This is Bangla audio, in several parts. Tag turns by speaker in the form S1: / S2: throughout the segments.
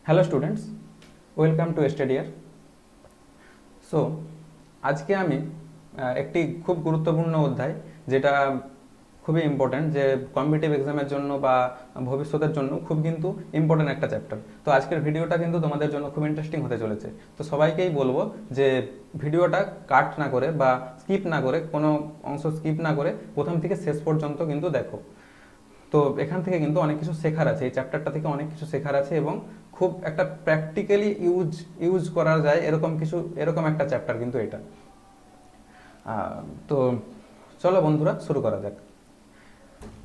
S1: হ্যালো স্টুডেন্টস, ওয়েলকাম টু স্টাডিয়ার। সো আজকে আমি একটি খুব গুরুত্বপূর্ণ অধ্যায়, যেটা খুবই ইম্পর্ট্যান্ট, যে কম্পিটিটিভ এক্সামের জন্য বা ভবিষ্যতের জন্য খুব কিন্তু ইম্পর্ট্যান্ট একটা চ্যাপ্টার। তো আজকের ভিডিওটা কিন্তু তোমাদের জন্য খুব ইন্টারেস্টিং হতে চলেছে। তো সবাইকেই বলবো যে ভিডিওটা কাট না করে বা স্কিপ না করে, কোনো অংশ স্কিপ না করে প্রথম থেকে শেষ পর্যন্ত কিন্তু দেখো। তো এখান থেকে কিন্তু অনেক কিছু শেখার আছে, এই চ্যাপ্টারটা থেকে অনেক কিছু শেখার আছে এবং খুব একটা প্র্যাকটিক্যালি ইউজ করা যায় এরকম একটা চ্যাপ্টার কিন্তু এটা। তো চলো বন্ধুরা, শুরু করা যাক।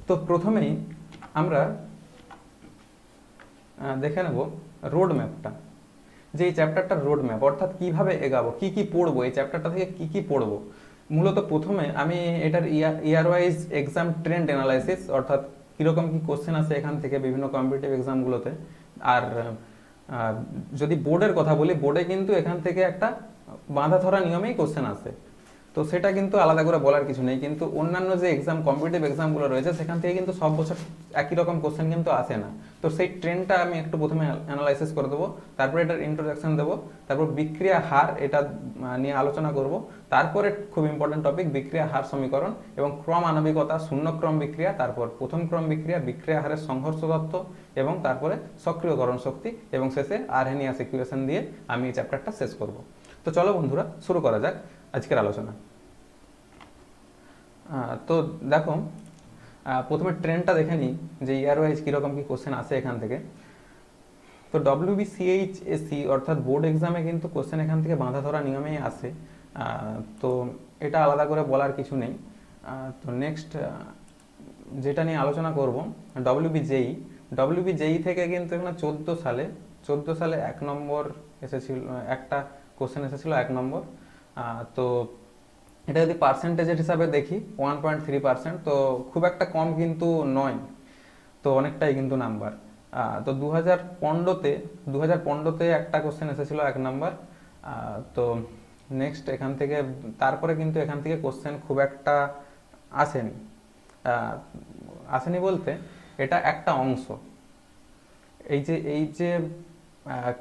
S1: তো প্রথমেই আমরা দেখে নেব রোড ম্যাপটা, যে এই চ্যাপ্টারটার রোড ম্যাপ, অর্থাৎ কিভাবে এগাবো, কি কি পড়বো, এই চ্যাপ্টারটা থেকে কি কি পড়বো। মূলত প্রথমে আমি এটার ইয়ার ওয়াইজ এক্সাম ট্রেন্ড অ্যানালাইসিস, অর্থাৎ কীরকম কী কোশ্চেন আছে এখান থেকে বিভিন্ন কম্পিটিটিভ এক্সামগুলোতে। আর যদি বোর্ডের কথা বলি, বোর্ডে কিন্তু এখান থেকে একটা বাঁধা ধরা নিয়মেই কোশ্চেন আসে, তো সেটা কিন্তু আলাদা করে বলার কিছু নেই। কিন্তু অন্যান্য যে এক্সাম, কম্পিটিটিভ এক্সামগুলো রয়েছে, সেখান থেকে কিন্তু সব বছর একই রকম কোশ্চেন কিন্তু আসে না। তো সেই ট্রেন্ডটা আমি একটু প্রথমে অ্যানালাইসিস করে দেবো, তারপরে এটার ইন্ট্রোডাকশন দেবো, তারপর বিক্রিয়া হার এটা নিয়ে আলোচনা করব, তারপরে খুব ইম্পর্টেন্ট টপিক বিক্রিয়া হার সমীকরণ এবং ক্রম আণবিকতা, শূন্যক্রম বিক্রিয়া, তারপর প্রথম ক্রম বিক্রিয়া, বিক্রিয়া হারের সংঘর্ষ তত্ত্ব এবং তারপরে সক্রিয়করণ শক্তি, এবং শেষে আরহেনিয়াস ইকুয়েশন দিয়ে আমি এই চ্যাপ্টারটা শেষ করব। তো চলো বন্ধুরা, শুরু করা যাক আজকের আলোচনা। তো দেখো, প্রথমে ট্রেন্ডটা দেখে নিই যে ইয়ার ওয়াইজ কীরকম কী কোশ্চেন আসে এখান থেকে। তো WBCHSC অর্থাৎ বোর্ড এক্সামে কিন্তু কোশ্চেন এখান থেকে বাঁধা ধরা নিয়মেই আসে, তো এটা আলাদা করে বলার কিছু নেই। তো নেক্সট যেটা নিয়ে আলোচনা করব, WBJEI থেকে কিন্তু এখানে 14 সালে 1 নম্বর এসেছিল, একটা কোশ্চেন এসেছিল 1 নম্বর। তো এটা যদি পার্সেন্টেজের হিসাবে দেখি 1.3%, তো খুব একটা কম কিন্তু নয়, তো অনেকটাই কিন্তু নাম্বার। তো 2015তে একটা কোশ্চেন এসেছিল 1 নাম্বার। তো নেক্সট এখান থেকে, তারপরে কিন্তু এখান থেকে কোশ্চেন খুব একটা আসেনি। আসেনি বলতে এটা একটা অংশ, এই যে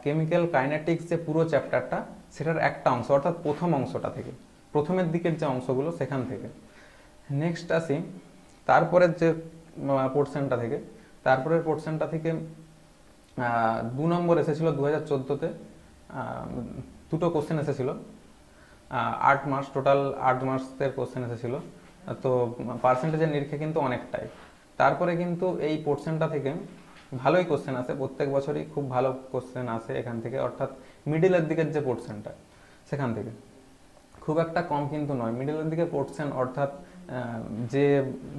S1: কেমিক্যাল কাইনেটিক্স যে পুরো চ্যাপ্টারটা, সেটার একটা অংশ, অর্থাৎ প্রথম অংশটা থেকে, প্রথমের দিকের যে অংশগুলো সেখান থেকে। নেক্সট আসি তারপরের যে পোর্শনটা থেকে, তারপরের পোর্শনটা থেকে 2 নম্বর এসেছিল 2014তে, দুটো কোশ্চেন এসেছিল, 8 মার্কস, টোটাল 8 মার্কসের কোশ্চেন এসেছিল। তো পার্সেন্টেজের নিরিখে কিন্তু অনেকটাই। তারপরে কিন্তু এই পোর্শনটা থেকে ভালোই কোশ্চেন আসে, প্রত্যেক বছরই খুব ভালো কোশ্চেন আসে এখান থেকে, অর্থাৎ মিডিলের দিকের যে পোর্শনটা সেখান থেকে খুব একটা কম কিন্তু নয়। মিডলের দিকে পোর্শন, অর্থাৎ যে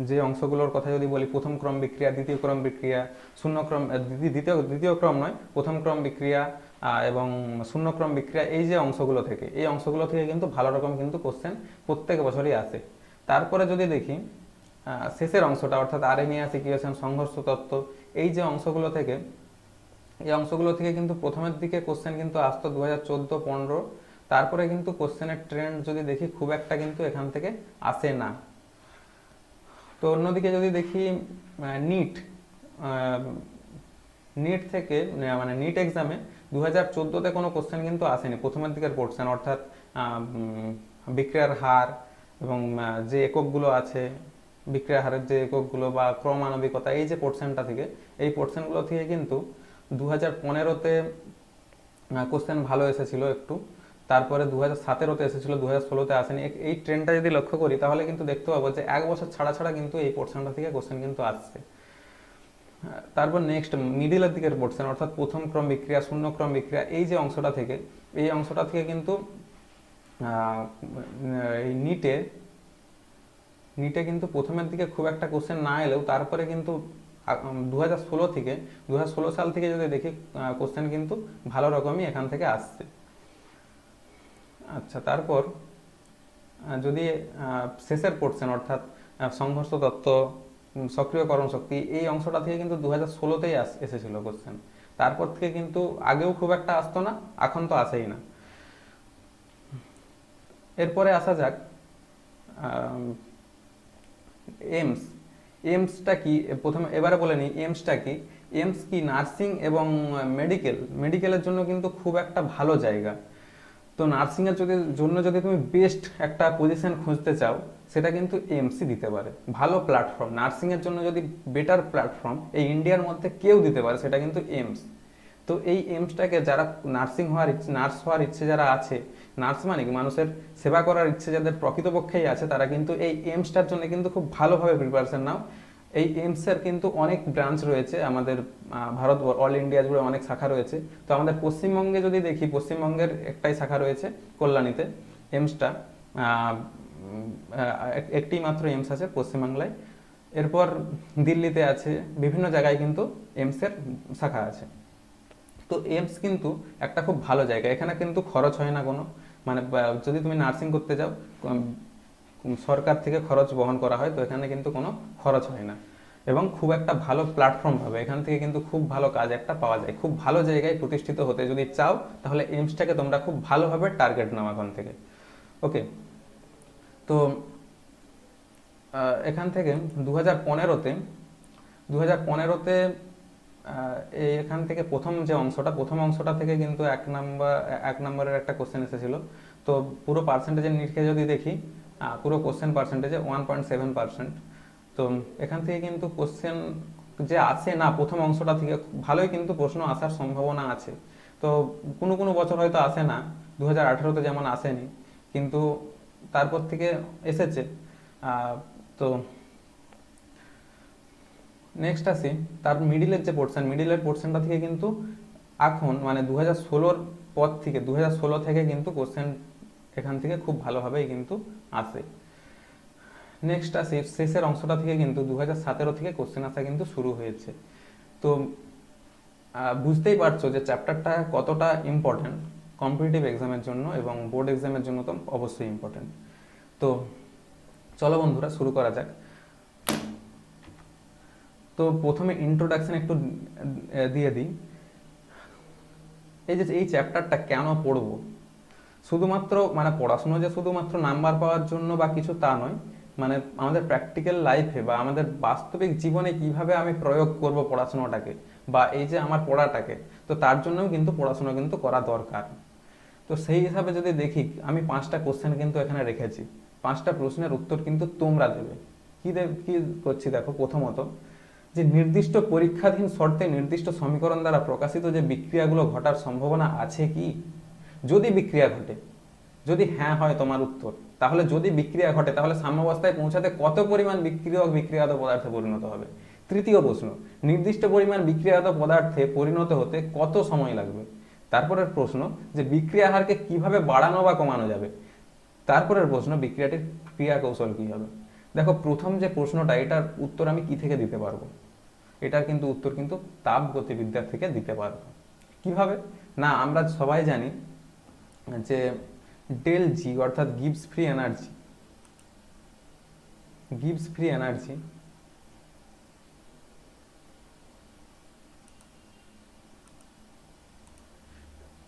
S1: যে অংশগুলোর কথা যদি বলি, প্রথম ক্রম বিক্রিয়া, দ্বিতীয় ক্রম বিক্রিয়া, শূন্যক্রম, দ্বিতীয় ক্রম নয়, প্রথম ক্রম বিক্রিয়া এবং শূন্যক্রম বিক্রিয়া, এই অংশগুলো থেকে কিন্তু ভালো রকম কিন্তু কোশ্চেন প্রত্যেক বছরই আসে। তারপরে যদি দেখি শেষের অংশটা, অর্থাৎ আরহেনিয়াস ইকুয়েশন, সংঘর্ষ তত্ত্ব, এই অংশগুলো থেকে কিন্তু প্রথমের দিকে কোশ্চেন কিন্তু আসতো 2014-15। তারপরে কিন্তু কোশ্চেনের ট্রেন্ড যদি দেখি, খুব একটা কিন্তু এখান থেকে আসে না। তো অন্যদিকে যদি দেখি নিট থেকে, মানে নিট এক্সামে 2014তে কোনো কোশ্চেন কিন্তু আসেনি প্রথমের দিকের পোর্শন, অর্থাৎ বিক্রিয়ার হার এবং যে এককগুলো আছে, বিক্রিয়া হারের যে এককগুলো বা ক্রম আণবিকতা, এই যে পোর্শনটা থেকে, এই পোর্শনগুলো থেকে কিন্তু 2015তে কোশ্চেন ভালো এসেছিল একটু, তারপরে 2017তে এসেছিল, 2016তে আসেনি। এই ট্রেন্ডটা যদি লক্ষ্য করি, তাহলে কিন্তু দেখতে পাবো যে 1 বছর ছাড়া ছাড়া কিন্তু এই পোর্শনটা থেকে কোশ্চেন কিন্তু আসছে। তারপর নেক্সট মিডিলের দিকের পোর্শন, অর্থাৎ প্রথম ক্রম বিক্রিয়া, শূন্যক্রম বিক্রিয়া, এই যে অংশটা থেকে কিন্তু এই নিটে কিন্তু প্রথমের দিকে খুব একটা কোশ্চেন না এলেও, তারপরে কিন্তু 2016 সাল থেকে যদি দেখি, কোশ্চেন কিন্তু ভালো রকমই এখান থেকে আসছে। আচ্ছা, তারপর যদি শেষের পোর্শন, অর্থাৎ সংঘর্ষ তত্ত্ব, সক্রিয়করণ শক্তি, এই অংশটা থেকে কিন্তু 2016তেই এসেছিল কোশ্চেন। তারপর থেকে কিন্তু আগেও খুব একটা আসতো না, এখন তো আসেই না। এরপরে আসা যাক এইমসটা কি, প্রথমে এবারে বলে নিই এইমসটা কি। এমস কি নার্সিং এবং মেডিকেলের জন্য কিন্তু খুব একটা ভালো জায়গা। তো নার্সিংয়ের জন্য যদি তুমি বেস্ট একটা পজিশন খুঁজতে চাও, সেটা কিন্তু এমসই দিতে পারে, ভালো প্ল্যাটফর্ম। নার্সিংয়ের জন্য যদি বেটার প্ল্যাটফর্ম এই ইন্ডিয়ার মধ্যে কেউ দিতে পারে, সেটা কিন্তু এমস। তো এই এমসটাকে যারা নার্স হওয়ার ইচ্ছে যারা আছে, নার্স মানে কি মানুষের সেবা করার ইচ্ছে যাদের প্রকৃতপক্ষেই আছে, তারা কিন্তু এই এমসটার জন্য কিন্তু খুব ভালোভাবে প্রিপারেশন নাও। এই এইমসের কিন্তু অনেক ব্রাঞ্চ রয়েছে আমাদের ভারত অল ইন্ডিয়া জুড়ে অনেক শাখা রয়েছে। তো আমাদের পশ্চিমবঙ্গে যদি দেখি, পশ্চিমবঙ্গের একটাই শাখা রয়েছে কল্যাণীতে, এইমসটা একটি মাত্র এইমস আছে পশ্চিমবাংলায়। এরপর দিল্লিতে আছে, বিভিন্ন জায়গায় কিন্তু এইমসের শাখা আছে। তো এইমস কিন্তু একটা খুব ভালো জায়গা, এখানে কিন্তু খরচ হয় না কোনো, মানে যদি তুমি নার্সিং করতে যাও সরকার থেকে খরচ বহন করা হয়, তো এখানে কিন্তু কোনো খরচ হয় না এবং খুব একটা ভালো প্ল্যাটফর্ম হবে, এখান থেকে কিন্তু খুব ভালো কাজ একটা পাওয়া যায়। খুব ভালো জায়গায় প্রতিষ্ঠিত হতে যদি চাও, তাহলে এইমসটাকে তোমরা খুব ভালোভাবে টার্গেট নাও এখান থেকে। ওকে, তো এখান থেকে 2015-তে এখান থেকে প্রথম অংশটা থেকে কিন্তু এক নম্বরের একটা কোশ্চেন এসেছিল। তো পুরো পার্সেন্টেজের নিরিখে যদি দেখি, পুরো কোশ্চেন পার্সেন্টেজে 1.7%। তো এখান থেকে কিন্তু কোশ্চেন যে আসে না, প্রথম অংশটা থেকে ভালোই কিন্তু প্রশ্ন আসার সম্ভাবনা আছে। তো কোনো কোনো বছর হয়তো আসে না, 2018-তে যেমন আসেনি, কিন্তু তারপর থেকে এসেছে। তো নেক্সট আসি তার মিডিলের পোর্শনটা থেকে কিন্তু এখন মানে 2016-র পর থেকে 2016 থেকে কিন্তু কোশ্চেন এখান থেকে খুব ভালোভাবেই কিন্তু আসে। নেক্সট আসি শেষের অংশটা থেকে কিন্তু 2017 থেকে কোশ্চেন আসা কিন্তু শুরু হয়েছে। তো বুঝতেই পারছো যে চ্যাপ্টারটা কতটা ইম্পর্টেন্ট কম্পিটিটিভ এক্সামের জন্য এবং বোর্ড এক্সামের জন্য, তো অবশ্যই ইম্পর্টেন্ট। তো চলো বন্ধুরা শুরু করা যাক। তো প্রথমে ইন্ট্রোডাকশন একটু দিয়ে দিই। এই চ্যাপ্টারটা কেন পড়বো, শুধুমাত্র মানে পড়াশুনো যে শুধুমাত্র নাম্বার পাওয়ার জন্য বা কিছু তা নয়, মানে আমাদের প্র্যাকটিক্যাল লাইফে বা আমাদের বাস্তবিক জীবনে কিভাবে আমি প্রয়োগ করব পড়াশোনাটাকে বা এই যে আমার পড়াটাকে, তো তার জন্যও কিন্তু পড়াশোনা কিন্তু করা দরকার। তো সেই হিসাবে যদি দেখি, আমি 5টা কোশ্চেন কিন্তু এখানে রেখেছি, 5টা প্রশ্নের উত্তর কিন্তু তোমরা দেবে। কি করছি দেখো, প্রথমত যে নির্দিষ্ট পরীক্ষাধীন শর্তে নির্দিষ্ট সমীকরণ দ্বারা প্রকাশিত যে বিক্রিয়াগুলো ঘটার সম্ভাবনা আছে কি, যদি বিক্রিয়া ঘটে, যদি হ্যাঁ হয় তোমার উত্তর, তাহলে যদি বিক্রিয়া ঘটে তাহলে সাম্যাবস্থায় পৌঁছাতে কত পরিমাণ বিক্রিয়াত পদার্থে পরিণত হবে। তৃতীয় প্রশ্ন, নির্দিষ্ট পরিমাণ বিক্রিয়াত পদার্থে পরিণত হতে কত সময় লাগবে। তারপরের প্রশ্ন যে বিক্রিয়া হারকে কিভাবে বাড়ানো বা কমানো যাবে। তারপরের প্রশ্ন, বিক্রিয়াটির ক্রিয়া কৌশল কি হবে। দেখো প্রথম যে প্রশ্নটা, এটার উত্তর আমি কি থেকে দিতে পারবো, এটার কিন্তু উত্তর কিন্তু তাপ গতিবিদ্যা থেকে দিতে পারবো। কিভাবে না, আমরা সবাই জানি যে ডেল জি অর্থাৎ Gibbs free energy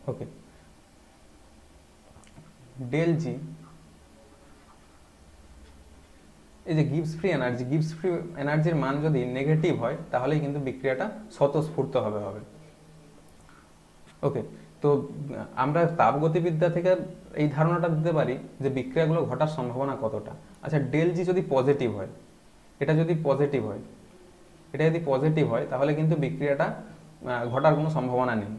S1: okay, del G এই যে গিবস ফ্রি এনার্জির মান যদি নেগেটিভ হয়, তাহলেই কিন্তু বিক্রিয়াটা স্বতঃস্ফূর্ত হবে। ওকে, তো আমরা তাপগতিবিদ্যা থেকে এই ধারণাটা দিতে পারি যে বিক্রিয়াগুলো ঘটার সম্ভাবনা কতটা। আচ্ছা, ডেল জি যদি পজিটিভ হয়, এটা যদি পজিটিভ হয় তাহলে কিন্তু বিক্রিয়াটা ঘটার কোনো সম্ভাবনা নেই।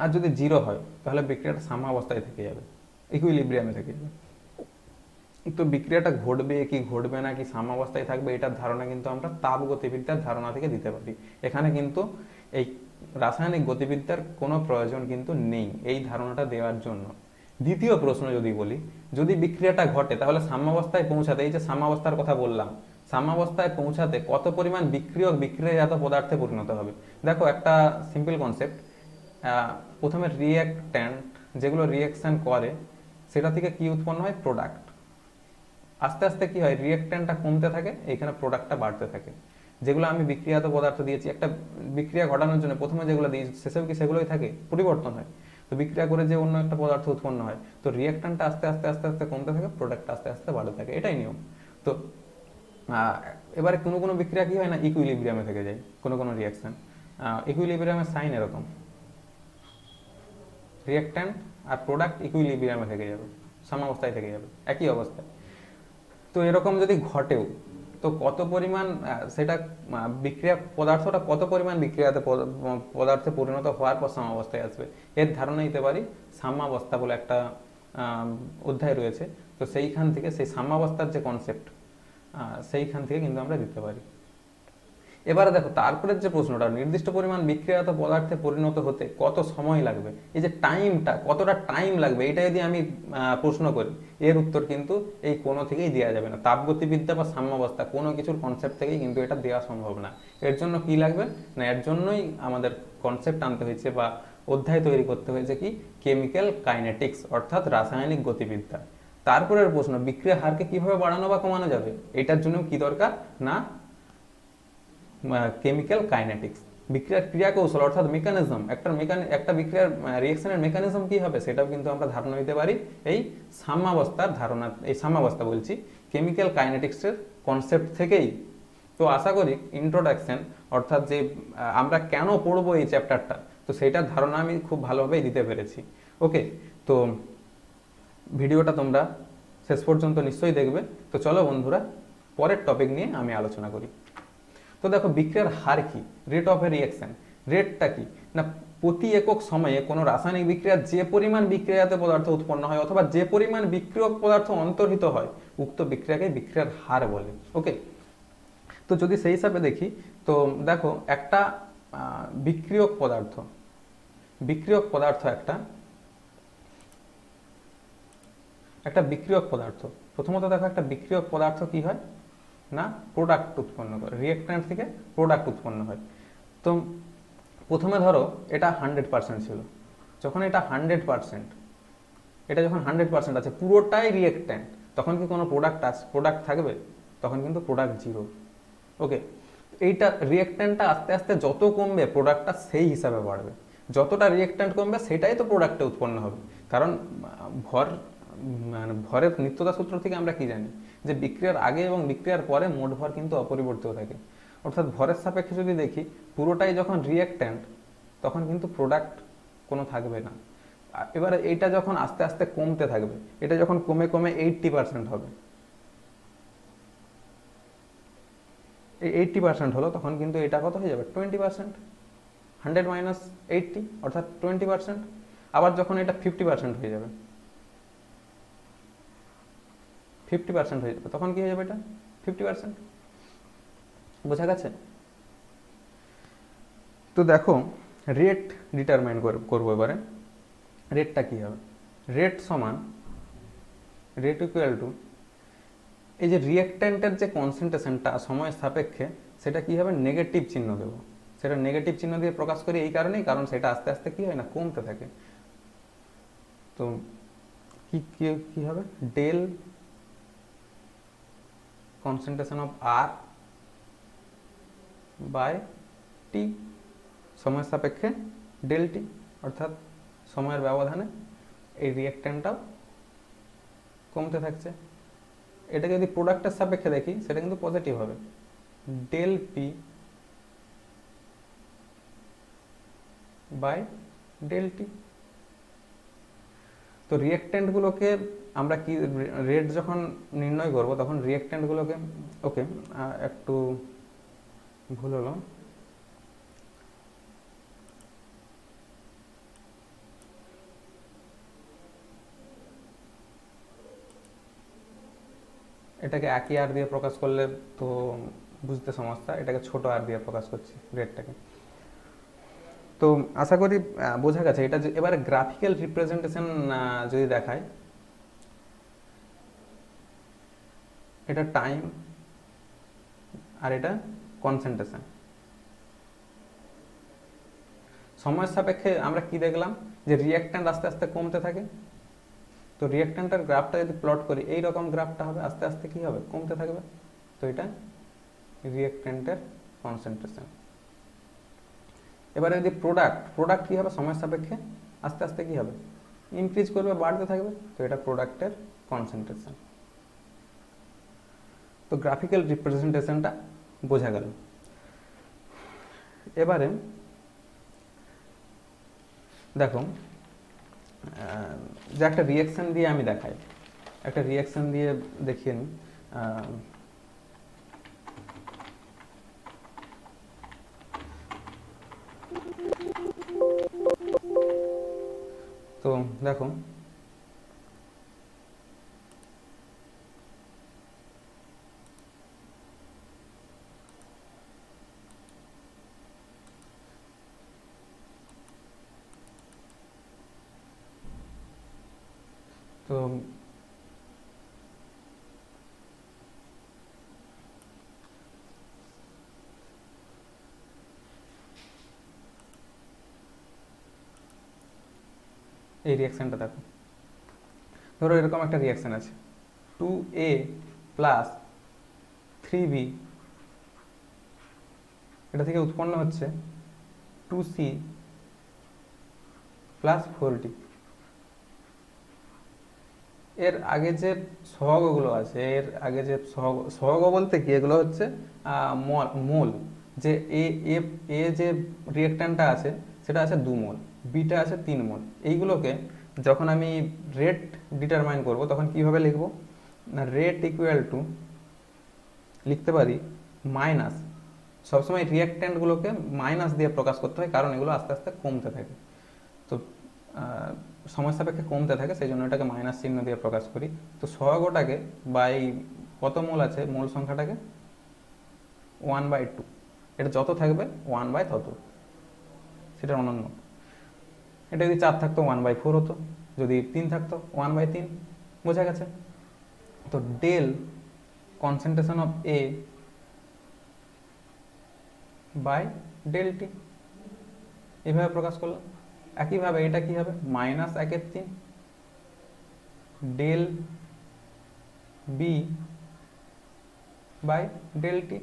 S1: আর যদি 0 হয় তাহলে বিক্রিয়াটা সাম্যাবস্থায় থেকে যাবে, ইকুইলিব্রিয়ামে থেকে যাবে। তো বিক্রিয়াটা ঘটবে কি ঘটবে না, কি সাম্যাবস্থায় থাকবে, এটার ধারণা কিন্তু আমরা তাপগতিবিদ্যার ধারণা থেকে দিতে পারি। এখানে কিন্তু এই রাসায়নিক গতিবিদ্যার কোনো প্রয়োজন কিন্তু নেই এই ধারণাটা দেওয়ার জন্য। দ্বিতীয় প্রশ্ন যদি বলি, যদি বিক্রিয়াটা ঘটে তাহলে সাম্যাবস্থায় পৌঁছাতে, এই যে সাম্যাবস্থার কথা বললাম, সাম্যাবস্থায় পৌঁছাতে কত পরিমাণ বিক্রিয়াজাত পদার্থে পরিণত হবে। দেখো একটা সিম্পল কনসেপ্ট, প্রথমে রিঅ্যাক্ট্যান্ট যেগুলো রিঅ্যাকশন করে, সেটা থেকে কি উৎপন্ন হয়, প্রোডাক্ট। আস্তে আস্তে কি হয়, রিঅ্যাক্ট্যান্টটা কমতে থাকে, এইখানে প্রোডাক্টটা বাড়তে থাকে। যেগুলো আমি বিক্রিয়াজাত পদার্থ দিয়েছি, একটা বিক্রিয়া ঘটানোর জন্য প্রথমে যেগুলো দিয়েছি শেষেও কি সেগুলোই থাকে, পরিবর্তন হয়। তো বিক্রিয়া করে যে অন্য একটা পদার্থ উৎপন্ন হয়, তো রিঅ্যাক্ট্যান্টটা আস্তে আস্তে কমতে থাকে, প্রোডাক্টটা আস্তে আস্তে বাড়তে থাকে, এটাই নিয়ম। তো এবারে কোনো কোনো বিক্রিয়া কি হয় না, ইকুইলিব্রিয়ামে থেকে যায়, কোনো কোনো রিয়াকশন। ইকুইলিব্রিয়ামের সাইন এরকম, রিয়াক্ট্যান্ট আর প্রোডাক্ট ইকুইলিব্রিয়ামে থেকে যাবে, সাম্যাবস্থায় থেকে যাবে, একই অবস্থায়। তো এরকম যদি ঘটেও, তো কত পরিমাণ সেটা বিক্রিয়া পদার্থটা কত পরিমাণ বিক্রিয়াতে পদার্থে পরিণত হওয়ার পর সাম্যাবস্থায় আসবে, এর ধারণা দিতে পারি সাম্যাবস্থা বলে একটা অধ্যায় রয়েছে। তো সেইখান থেকে, সেই সাম্যাবস্থার যে কনসেপ্ট, সেইখান থেকে কিন্তু আমরা দিতে পারি। এবারে দেখো তারপরের যে প্রশ্নটা, নির্দিষ্ট পরিমাণ বিক্রিয়াত পদার্থে পরিণত হতে কত সময় লাগবে, এই যে টাইমটা, কতটা টাইম লাগবে, এটা যদি আমি প্রশ্ন করি, এর উত্তর কিন্তু এই কোনো থেকেই দেওয়া যাবে না। তাপগতিবিদ্যা বা সাম্যাবস্থা কোনো কিছুর কনসেপ্ট থেকেই কিন্তু এটা দেওয়া সম্ভব না। এর জন্য কি লাগবে না, এর জন্যই আমাদের কনসেপ্ট আনতে হয়েছে বা অধ্যায় তৈরি করতে হয়েছে কি, কেমিক্যাল কাইনেটিক্স, অর্থাৎ রাসায়নিক গতিবিদ্যা। তারপরের প্রশ্ন, বিক্রিয়া হারকে কিভাবে বাড়ানো বা কমানো যাবে, এটার জন্য কি দরকার না, কেমিক্যাল কাইনেটিক্স, বিক্রিয়ার ক্রিয়া কৌশল অর্থাৎ মেকানিজম, একটা বিক্রিয়ার রিঅ্যাকশনের মেকানিজম কি হবে সেটাও কিন্তু আমরা ধারণা দিতে পারি এই সাম্যাবস্থার ধারণা, এই সাম্যাবস্থা বলছি কেমিক্যাল কাইনেটিক্সের কনসেপ্ট থেকেই। তো আশা করি ইন্ট্রোডাকশন অর্থাৎ যে আমরা কেন পড়বো এই চ্যাপ্টারটা, তো সেইটার ধারণা আমি খুব ভালোভাবেই দিতে পেরেছি। ওকে, তো ভিডিওটা তোমরা শেষ পর্যন্ত নিশ্চয়ই দেখবে। তো চলো বন্ধুরা, পরের টপিক নিয়ে আমি আলোচনা করি। তো দেখো বিক্রিয়ার হার কি, রেট অফ এ রিঅ্যাকশন, রেটটা কি না, প্রতি একক সময়ে কোনো রাসায়নিক বিক্রিয়ার যে পরিমাণ বিক্রিয়াতে পদার্থ উৎপন্ন হয় অথবা যে পরিমাণ বিক্রিয়ক পদার্থ অন্তর্হিত হয়, উক্ত বিক্রিয়াকে বিক্রিয়ার হার বলে। ওকে, তো যদি সেই হিসাবে দেখি, তো দেখো একটা বিক্রিয়ক পদার্থ একটা বিক্রিয়ক পদার্থ, প্রথমত দেখো একটা বিক্রিয়ক পদার্থ কি হয় না, প্রোডাক্ট উৎপন্ন করে, রিঅ্যাক্ট্যান্ট থেকে প্রোডাক্ট উৎপন্ন হয়। তো প্রথমে ধরো এটা 100% ছিল, যখন এটা 100%, এটা যখন 100% আছে, পুরোটাই রিঅ্যাক্ট্যান্ট, তখন কি কোনো প্রোডাক্ট থাকবে, তখন কিন্তু প্রোডাক্ট জিরো। ওকে, এইটা রিঅ্যাক্ট্যান্টটা আস্তে আস্তে যত কমবে প্রোডাক্টটা সেই হিসাবে বাড়বে, যতটা রিঅ্যাক্ট্যান্ট কমবে সেটাই তো প্রোডাক্টে উৎপন্ন হবে। কারণ ভরের নিত্যতা সূত্র থেকে আমরা কি জানি যে বিক্রিয়ার আগে এবং বিক্রিয়ার পরে মোট ভর কিন্তু অপরিবর্তিত থাকে। অর্থাৎ ভরের সাপেক্ষে যদি দেখি, পুরোটাই যখন রিঅ্যাক্ট্যান্ট তখন কিন্তু প্রোডাক্ট কোনো থাকবে না। এবারে এইটা যখন আস্তে আস্তে কমতে থাকবে, এটা যখন কমে কমে 80% হবে, এই 80% হলো, তখন কিন্তু এটা কত হয়ে যাবে 20%, 100 মাইনাস 80 অর্থাৎ 20%। আবার যখন এটা 50% হয়ে যাবে, 50% হয়ে যাবে, তখন কি হয়ে যাবে এটা 50%। বোঝা গেছে? তো দেখো রেট ডিটারমাইন করবো এবারে, রেটটা কি হবে, রেট ইকুয়াল টু এই যে রিঅ্যাক্ট্যান্টের যে কনসেন্ট্রেশনটা সময়ের সাপেক্ষে, সেটা কি হবে, নেগেটিভ চিহ্ন দেবো, সেটা নেগেটিভ চিহ্ন দিয়ে প্রকাশ করি এই কারণেই, কারণ সেটা আস্তে আস্তে কি হয় না, কমতে থাকে। তো কি হবে, del concentration of R by T, সময়ের সাপেক্ষে ডেল টি, অর্থাৎ সময়ের ব্যবধানে এই রিঅ্যাক্ট্যান্টটাও কমতে থাকছে। এটা যদি প্রোডাক্টের সাপেক্ষে দেখি, সেটা কিন্তু পজিটিভ হবে, del P by del T. তো রিঅ্যাক্ট্যান্টগুলোকে আমরা কি, রেট যখন নির্ণয় করব তখন রিঅ্যাক্ট্যান্টগুলোকে, ওকে একটু ভুল হলো, এটাকে একই আর দিয়ে প্রকাশ করলে তো বুঝতে সমস্যা, এটাকে ছোট আর দিয়ে প্রকাশ করছি রেটটাকে। তো আশা করি বোঝা গেছে। এটা এবারে গ্রাফিক্যাল রিপ্রেজেন্টেশন যদি দেখায়, এটা টাইম আর এটা কনসেন্ট্রেশন। সময়ের সাপেক্ষে আমরা কি দেখলাম যে রিঅ্যাক্ট্যান্ট আস্তে আস্তে কমতে থাকে। তো রিঅ্যাক্ট্যান্টের গ্রাফটা যদি প্লট করি, এই রকম গ্রাফটা হবে, আস্তে আস্তে কি হবে, কমতে থাকবে। তো এটা রিঅ্যাক্ট্যান্টের কনসেন্ট্রেশন। এবারে যদি প্রোডাক্ট কি হবে, সময়ের সাপেক্ষে আস্তে আস্তে কি হবে, ইনক্রিজ করবে, বাড়তে থাকবে। তো এটা প্রোডাক্টের কনসেন্ট্রেশন। তো তো গ্রাফিক্যাল রিপ্রেজেন্টেশনটা বোঝা গেল। এবারে দেখো যে একটা রিয়াকশন দিয়ে আমি দেখাই, একটা রিয়াকশন দিয়ে দেখিয়ে নিই। তো দেখো তো এই রিয়াকশনটা দেখো, ধরো এরকম একটা রিয়াকশন আছে, 2a প্লাস 3b, এটা থেকে উৎপন্ন হচ্ছে 2c প্লাস 4d। এর আগে যে সহগগুলো আছে, এর আগে যে সহগ বলতে কি, এগুলো হচ্ছে মোল। যে এ এ এ যে রিয়েক্ট্যান্টটা আছে সেটা আছে 2 মোল, বিটা আছে 3 মোল। এইগুলোকে যখন আমি রেট ডিটারমাইন করব তখন কিভাবে লিখব না, রেট ইকুয়াল টু লিখতে পারি মাইনাস, সবসময় রিয়েক্ট্যান্টগুলোকে মাইনাস দিয়ে প্রকাশ করতে হয়, কারণ এগুলো আস্তে আস্তে কমতে থাকে। তো সময় সাপেক্ষে কমতে থাকে, সেই জন্য এটাকে মাইনাস চিহ্ন দিয়ে প্রকাশ করি। তো সহগটাকে বা এই কত মোল আছে, মোল সংখ্যাটাকে 1/2, এটা যত থাকবে 1/, তত, সেটা অনন্য। এটা যদি 4 থাকতো 1/4 হতো, যদি 3 থাকতো 1/3, বোঝা গেছে? তো del concentration of A by del T, এভাবে প্রকাশ করলাম। একইভাবে এটা কি হবে, -1/3 del B by del T.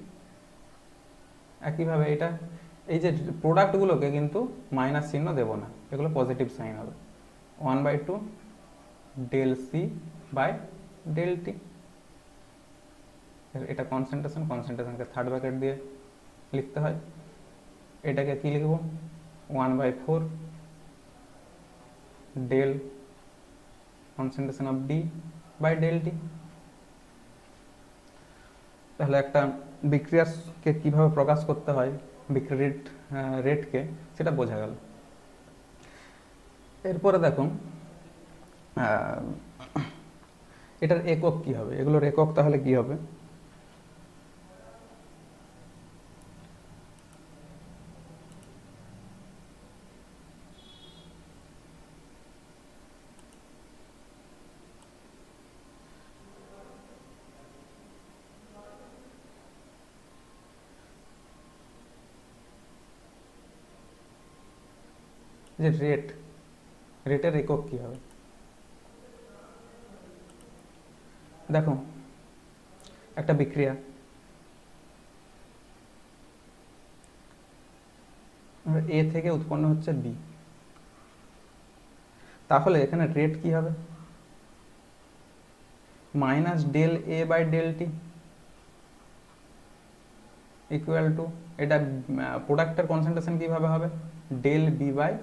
S1: একইভাবে এটা, এই যে প্রোডাক্টগুলোকে কিন্তু মাইনাস চিহ্ন দেব না, এগুলো পজিটিভ সাইন হবে, 1/2 del C by del T. এটা কনসেন্ট্রেশন, কনসেন্ট্রেশনকে থার্ড ব্র্যাকেট দিয়ে লিখতে হয়। এটাকে কি লিখব, 1/4 del concentration of D by del T. তাহলে একটা বিক্রিয়াকে কিভাবে প্রকাশ করতে হয়, বিক্রিয়ার রেটকে, সেটা বোঝা গেল। এরপরে দেখুন এটার একক কি হবে, এগুলোর একক তাহলে কি হবে। যে রেটের একক কি হবে, দেখো একটা বিক্রিয়া, এ থেকে উৎপন্ন হচ্ছে বি, তাহলে এখানে রেট কি হবে, minus del A by del T equal to, এটা প্রোডাক্টের কনসেন্ট্রেশন কিভাবে হবে, ডেল বি বাই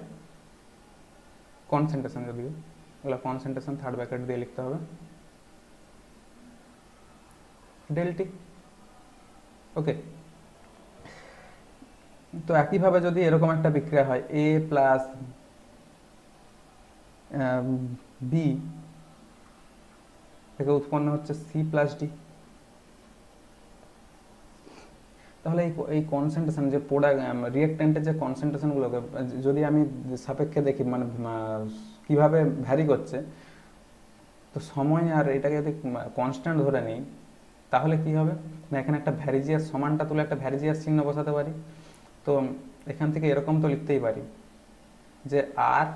S1: কনসেন্ট্রেশন, যদিও এগুলো কনসেন্ট্রেশন থার্ড ব্র্যাকেট দিয়ে লিখতে হবে, ডেল টি। ওকে, তো একইভাবে যদি এরকম একটা বিক্রিয়া হয়, এ প্লাস বি থেকে উৎপন্ন হচ্ছে সি প্লাস ডি, তাহলে এই কনসেন্ট্রেশন যে প্রোডাক্ট রিয়েক্ট্যান্টের যে কনসেন্ট্রেশনগুলোকে যদি আমি সাপেক্ষে দেখি, মানে কিভাবে ভ্যারি করছে, তো সময় আর এটাকে যদি কনস্ট্যান্ট ধরে নিই, তাহলে কি হবে না, এখানে একটা ভ্যারিজিয়াস সমানটা তুলে একটা ভ্যারিজিয়াস চিহ্ন বসাতে পারি। তো এখান থেকে এরকম তো লিখতেই পারি যে আর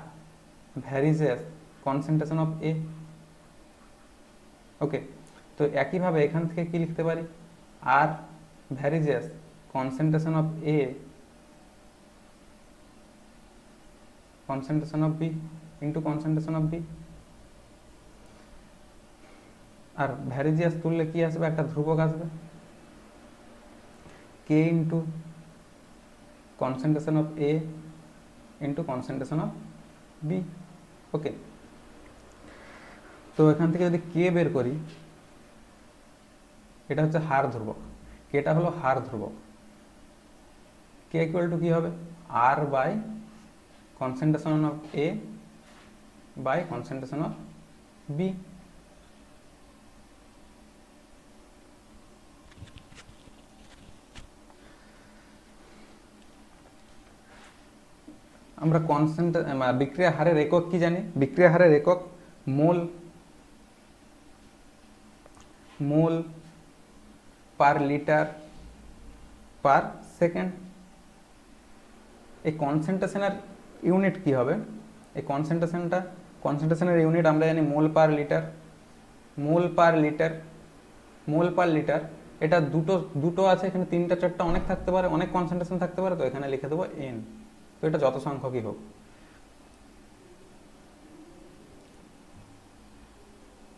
S1: ভ্যারিজিয়াস কনসেন্ট্রেশন অফ এ। ওকে, তো একইভাবে এখান থেকে কি লিখতে পারি, আর varies as concentration of A, concentration of B into concentration of B. R varies as তুললে কি আসবে, একটা ধ্রুবক আসবে, K into concentration of A into concentration of B. Okay, তো এখান থেকে যদি কে বের করি, এটা হচ্ছে হার ধ্রুবক, কেটা হলো হার ধ্রুবক, কে ইকুয়াল টু কি হবে, R by concentration of A by concentration of B. আমরা বিক্রিয়া হারের একক কি জানি, বিক্রিয়া হারের একক মোল, মোল পার লিটার পার সেকেন্ড। এই কনসেন্ট্রেশনের ইউনিট কি হবে, এই কনসেন্ট্রেশনের ইউনিট আমরা জানি মোল পার লিটার, মোল পার লিটার, মোল পার লিটার। এটা দুটো আছে, এখানে 3টা 4টা অনেক থাকতে পারে, অনেক কনসেন্ট্রেশন থাকতে পারে, তো এখানে লিখে দেবো এন। তো এটা যত সংখ্যকই হোক।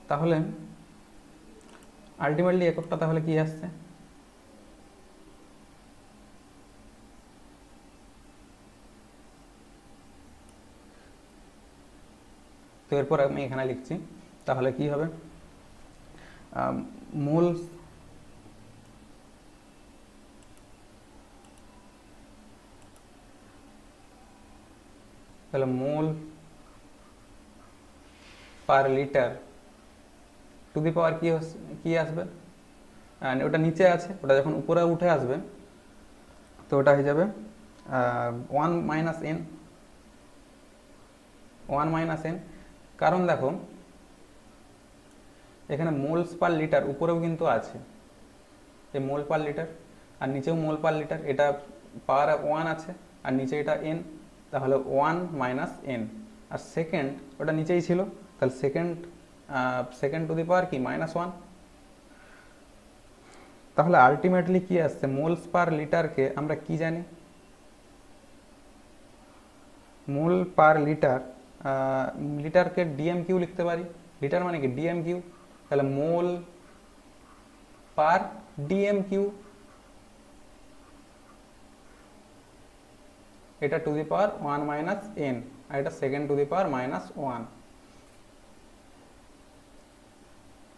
S1: তাহলে আলটিমেটলি এককটা তাহলে কি আসছে, তো এরপর আমি এখানে লিখছি, তাহলে কি হবে, মোল তাহলে mole per litre two the পাওয়ার কি আসবে, ওটা নিচে আছে, ওটা যখন উপরে উঠে আসবে তো ওটা হয়ে যাবে 1 মাইনাস এন, 1 মাইনাস এন। কারণ দেখো এখানে মোলস পার লিটার উপরেও কিন্তু আছে, এই মোল পার লিটার, আর নিচেও মোল পার লিটার, এটা পাওয়ার 1 আছে আর নিচে এটা এন, তাহলে 1 মাইনাস এন। আর সেকেন্ড ওটা নিচেই ছিল, তাহলে সেকেন্ড টু দি পাওয়ার কি -1। তাহলে আলটিমেটলি কি আসছে, মোলস পার লিটারকে আমরা কি জানি, মোল পার লিটার, লিটারকে ডিএম কিউ লিখতে পারি, লিটার মানে কি ডিএম কিউ, তাহলে মোল পার ডিএম কিউ, এটা to the power 1 minus n, আর এটা second to the power -1,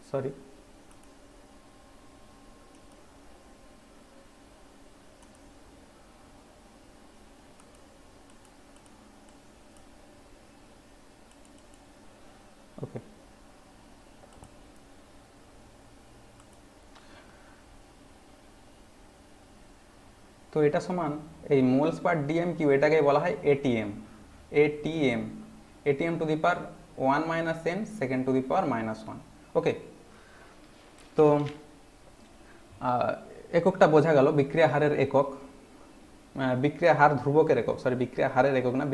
S1: sorry. Okay, তো এটা সমান এই মোলস পার ডিএম কিউ, এটাকে বলা হয় atm, atm, atm to the power 1 minus n second to the power -1। Okay, তো এককটা বোঝা গেল, বিক্রিয়া হারের একক, বিক্রিয়া হার ধ্রুবকের একক, সরি বিক্রিয়া হারের একক না,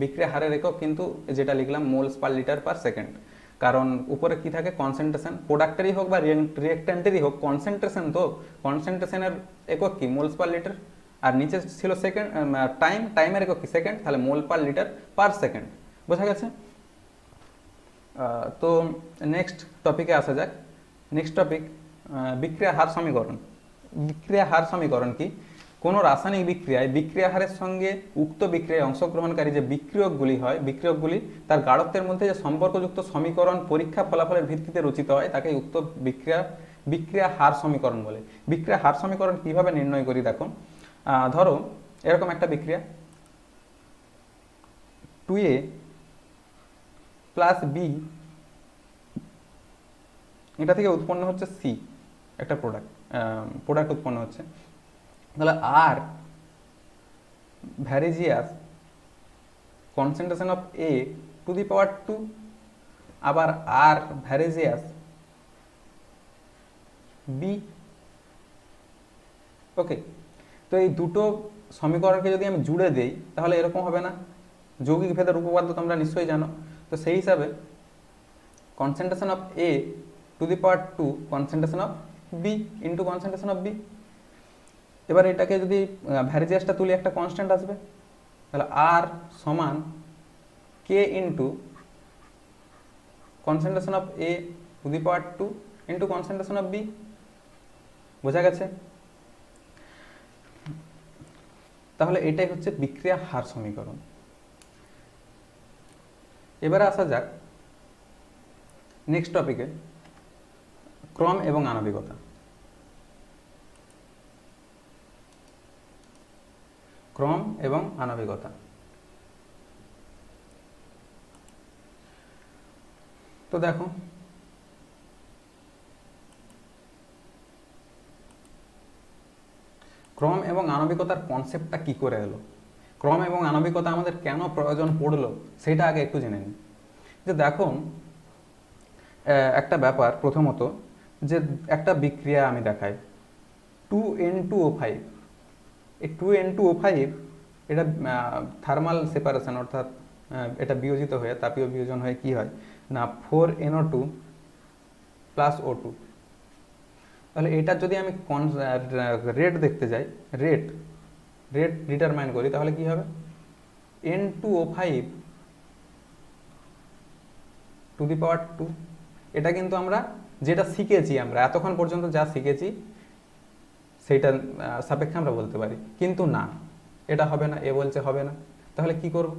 S1: বিক্রিয়া হারের একক কিন্তু যেটা লিখলাম moles per litre per second. কারণ উপরে কি থাকে, কনসেন্ট্রেশন, প্রোডাক্টেরই হোক বা রিয়েক্ট্যান্টেরই হোক, কনসেন্ট্রেশন, তো কনসেন্ট্রেশনের একক কি মোলস পার লিটার, আর নিচে ছিল সেকেন্ড, টাইমের একক কি সেকেন্ড, তাহলে mole per litre per second. বোঝা গেছে? তো নেক্সট টপিকে আসা যাক। নেক্সট টপিক বিক্রিয়া হার সমীকরণ। বিক্রিয়া হার সমীকরণ কি, কোনো রাসায়নিক বিক্রিয়ায় বিক্রিয়া হারের সঙ্গে উক্ত বিক্রিয়ায় অংশগ্রহণকারী যে বিক্রিয়কগুলি হয়, বিক্রিয়কগুলি তার গাঢ়ত্বের মধ্যে যে সম্পর্কযুক্ত সমীকরণ পরীক্ষা ফলাফলের ভিত্তিতে রচিত হয় তাকে উক্ত বিক্রিয়া হার সমীকরণ বলে। বিক্রিয়া হার সমীকরণ কিভাবে নির্ণয় করি দেখো, ধরো এরকম একটা বিক্রিয়া 2A প্লাস বি, এটা থেকে উৎপন্ন হচ্ছে সি, একটা প্রোডাক্ট উৎপন্ন হচ্ছে। তাহলে R varies as concentration of A to the power 2, আবার আর ভ্যারিজিয়াস বি। ওকে, তো এই দুটো সমীকরণকে যদি আমি জুড়ে দেই তাহলে এরকম হবে না, যৌগিক ভেদের উপপাদ্য তোমরা নিশ্চয়ই জানো। তো সেই হিসাবে concentration of A to the power 2 concentration of B into concentration of B. এবার এটাকে যদি ভ্যারিজিয়াসটা তুলি একটা কনস্ট্যান্ট আসবে, তাহলে আর সমান K into concentration of A to the power 2 into concentration of B. বোঝা গেছে? তাহলে এটাই হচ্ছে বিক্রিয়া হার সমীকরণ। এবারে আসা যাক নেক্সট টপিকে, ক্রম এবং আণবিকতা। ক্রম এবং আণবিকতা। তো দেখো, ক্রম এবং আণবিকতার কনসেপ্টটা কি করে এলো, ক্রম এবং আণবিকতা আমাদের কেন প্রয়োজন পড়লো সেটা আগে একটু জেনে নিই। যে দেখো একটা ব্যাপার, প্রথমত যে একটা বিক্রিয়া আমি দেখাই 2N2O5, এই 2N2O5 এটা থার্মাল সেপারেশন অর্থাৎ এটা বিয়োজিত হয়ে, তাপীয় বিয়োজন হয়ে কি হয় না 4NO2 প্লাস O2। তাহলে এটা যদি আমি রেট দেখতে যাই, রেট ডিটারমাইন করি, তাহলে কি হবে N2O5 টু দি পাওয়ার 2। এটা কিন্তু আমরা যেটা শিখেছি, আমরা এতক্ষণ পর্যন্ত যা শিখেছি সেইটা সাপেক্ষে আমরা বলতে পারি, কিন্তু না, এটা হবে না, এ বলছে হবে না। তাহলে কি করব?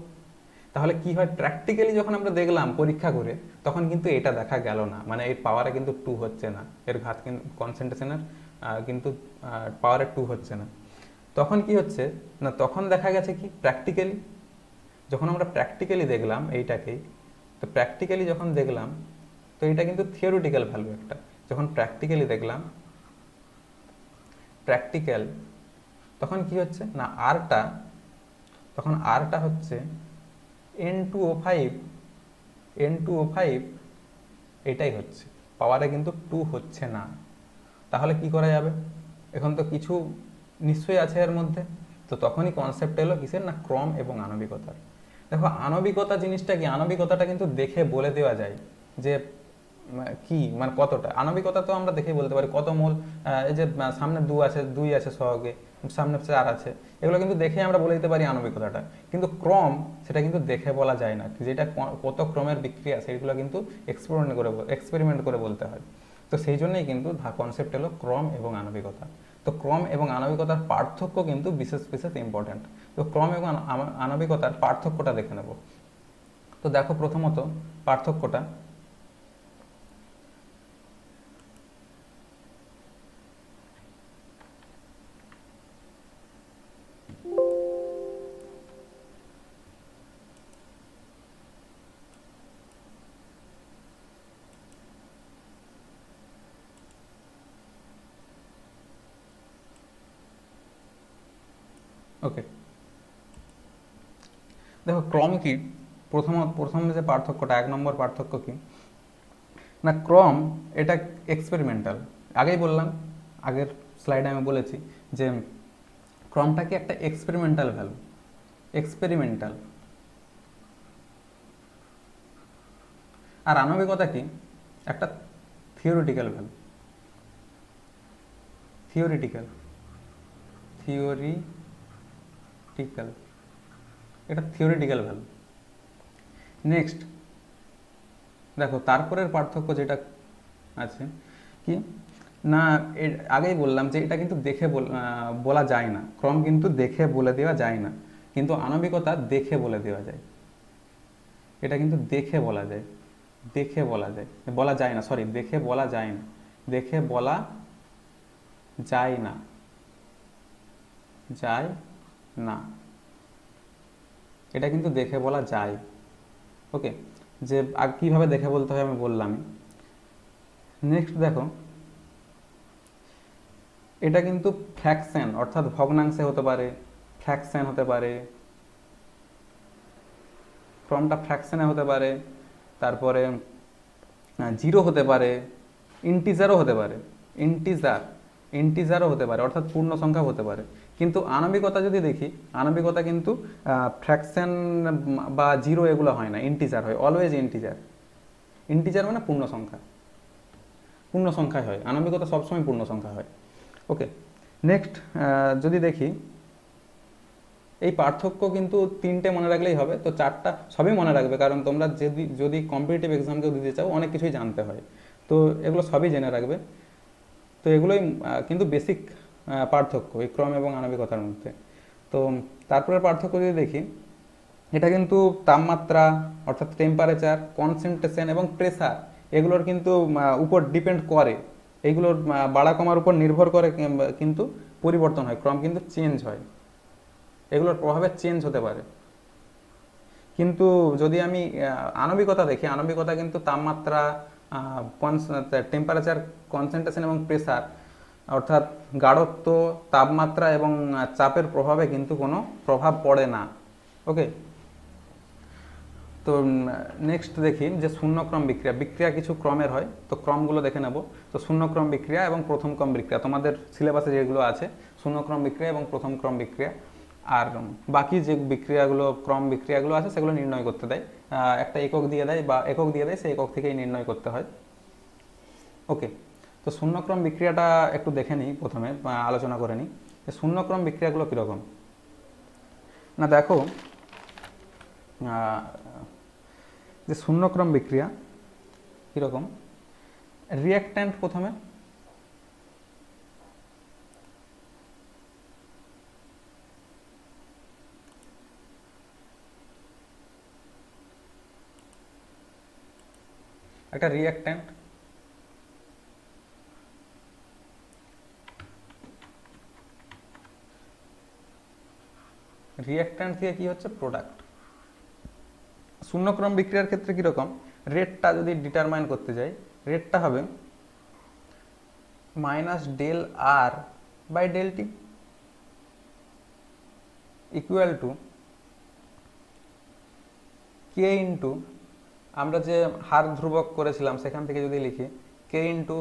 S1: তাহলে কি হয়, প্র্যাকটিক্যালি যখন আমরা দেখলাম পরীক্ষা করে, তখন কিন্তু এটা দেখা গেল না, মানে এর পাওয়ারে কিন্তু 2 হচ্ছে না, এর ঘাত কিন্তু কনসেন্ট্রেশনের কিন্তু পাওয়ারে 2 হচ্ছে না। তখন কি হচ্ছে না, তখন দেখা গেছে কি প্র্যাকটিক্যালি, যখন আমরা প্র্যাকটিক্যালি দেখলাম এইটাকেই, তো প্র্যাকটিক্যালি যখন দেখলাম, তো এটা কিন্তু থিওরিটিক্যাল ভ্যালু একটা, যখন প্র্যাকটিক্যালি দেখলাম প্র্যাকটিক্যাল, তখন কি হচ্ছে না আরটা, তখন আরটা হচ্ছে N2O5 এটাই হচ্ছে, পাওয়ারে কিন্তু 2 হচ্ছে না। তাহলে কি করা যাবে, এখন তো কিছু নিশ্চয়ই আছে এর মধ্যে, তো তখনই কনসেপ্ট এলো কিসের না ক্রম এবং আণবিকতার। দেখো আণবিকতা জিনিসটা কি, আণবিকতাটা কিন্তু দেখে বলে দেওয়া যায় যে কি মানে কতটা। আণবিকতা তো আমরা দেখে বলতে পারি কত মোল, এই যে সামনে 2 আছে সহগে, সামনে 4 আছে, এগুলো কিন্তু দেখে আমরা বলে দিতে পারি আণবিকতাটা। কিন্তু ক্রম সেটা কিন্তু দেখে বলা যায় না, যেটা কত ক্রমের বিক্রিয়া সেগুলো কিন্তু এক্সপেরিমেন্ট করে বলতে হয়। তো সেই জন্যই কিন্তু কনসেপ্ট এলো ক্রম এবং আণবিকতা। তো ক্রম এবং আণবিকতার পার্থক্য কিন্তু বিশেষ ইম্পর্টেন্ট। তো ক্রম এবং আণবিকতার পার্থক্যটা দেখে নেব। তো দেখো প্রথমত পার্থক্যটা, ওকে দেখো ক্রম কি, প্রথম যে পার্থক্যটা, 1 নম্বর পার্থক্য কি না, ক্রম এটা এক্সপেরিমেন্টাল। আগেই বললাম, আগের স্লাইডে আমি বলেছি যে ক্রমটা কি একটা এক্সপেরিমেন্টাল ভ্যালু, এক্সপেরিমেন্টাল। আর আণবিকতা কি একটা থিওরিটিক্যাল ভ্যালু, থিওরিটিক্যাল, এটা থিওরিটিক্যাল ভ্যালু। নেক্সট দেখো তারপরের পার্থক্য যেটা আছে কি না, আগেই বললাম যে এটা কিন্তু দেখে বলা যায় না, ক্রম কিন্তু দেখে বলে দেওয়া যায় না, কিন্তু আণবিকতা দেখে বলে দেওয়া যায়। এটা কিন্তু দেখে বলা যায়, বলা যায় না, সরি, দেখে বলা যায় না, দেখে বলা যায় না, এটা কিন্তু দেখে বলা যায়। ওকে, যে কিভাবে দেখে বলতে হয় আমি বললাম। নেক্সট দেখো, এটা কিন্তু ফ্র্যাকশন অর্থাৎ ভগ্নাংশে হতে পারে, ফ্র্যাকশন হতে পারে, ক্রমটা ফ্র্যাকশনে হতে পারে, তারপরে 0 হতে পারে, ইন্টিজারও হতে পারে, ইন্টিজারও হতে পারে, অর্থাৎ পূর্ণ সংখ্যা হতে পারে। কিন্তু আণবিকতা যদি দেখি, আণবিকতা কিন্তু ফ্র্যাকশন বা 0 এগুলো হয় না, ইন্টিজার হয়, অলওয়েজ ইন্টিজার মানে পূর্ণ সংখ্যায় হয়, আণবিকতা সবসময় পূর্ণ সংখ্যা হয়। ওকে, নেক্সট যদি দেখি, এই পার্থক্য কিন্তু 3টে মনে রাখলেই হবে, তো 4টা সবই মনে রাখবে, কারণ তোমরা যদি কম্পিটিটিভ এক্সাম কেউ দিতে চাও অনেক কিছুই জানতে হয়। তো এগুলো সবই জেনে রাখবে। তো এগুলোই কিন্তু বেসিক পার্থক্য এই ক্রম এবং আণবিকতার মধ্যে। তো তারপরে পার্থক্য যদি দেখি, এটা কিন্তু তাপমাত্রা অর্থাৎ টেম্পারেচার, কনসেন্ট্রেশন এবং প্রেসার এগুলোর কিন্তু উপর ডিপেন্ড করে, এইগুলোর বাড়া কমার উপর নির্ভর করে কিন্তু পরিবর্তন হয়, ক্রম কিন্তু চেঞ্জ হয়, এগুলোর প্রভাবে চেঞ্জ হতে পারে। কিন্তু যদি আমি আণবিকতা দেখি, আণবিকতা কিন্তু তাপমাত্রা, টেম্পারেচার, কনসেন্ট্রেশন এবং প্রেসার অর্থাৎ গাঢ়ত্ব, তাপমাত্রা এবং চাপের প্রভাবে কিন্তু কোনো প্রভাব পড়ে না। ওকে, তো নেক্সট দেখি যে শূন্যক্রম বিক্রিয়া। বিক্রিয়া কিছু ক্রমের হয়, তো ক্রমগুলো দেখে নেব। তো শূন্যক্রম বিক্রিয়া এবং প্রথম ক্রম বিক্রিয়া তোমাদের সিলেবাসে যেগুলো আছে, শূন্যক্রম বিক্রিয়া এবং প্রথম ক্রম বিক্রিয়া। আর বাকি যে বিক্রিয়াগুলো, ক্রম বিক্রিয়াগুলো আছে সেগুলো নির্ণয় করতে দেয়, একটা একক দিয়ে দেয় বা একক দিয়ে দেয়, সেই একক থেকেই নির্ণয় করতে হয়। ওকে, তো শূন্যক্রম বিক্রিয়াটা একটু দেখে নিই, প্রথমে আলোচনা করে নিই যে শূন্যক্রম বিক্রিয়াগুলো কীরকম। না দেখো, যে শূন্যক্রম বিক্রিয়া কীরকম, রিঅ্যাক্ট্যান্ট প্রথমে, একটা রিঅ্যাক্ট্যান্ট, রিঅ্যাক্ট্যান্ট থেকে কি হচ্ছে প্রোডাক্ট। শূন্যক্রম বিক্রিয়ার ক্ষেত্রে কীরকম, রেটটা যদি ডিটারমাইন করতে যাই, রেটটা হবে minus del R by del T equal to K into, আমরা যে হার ধ্রুবক করেছিলাম সেখান থেকে যদি লিখি K into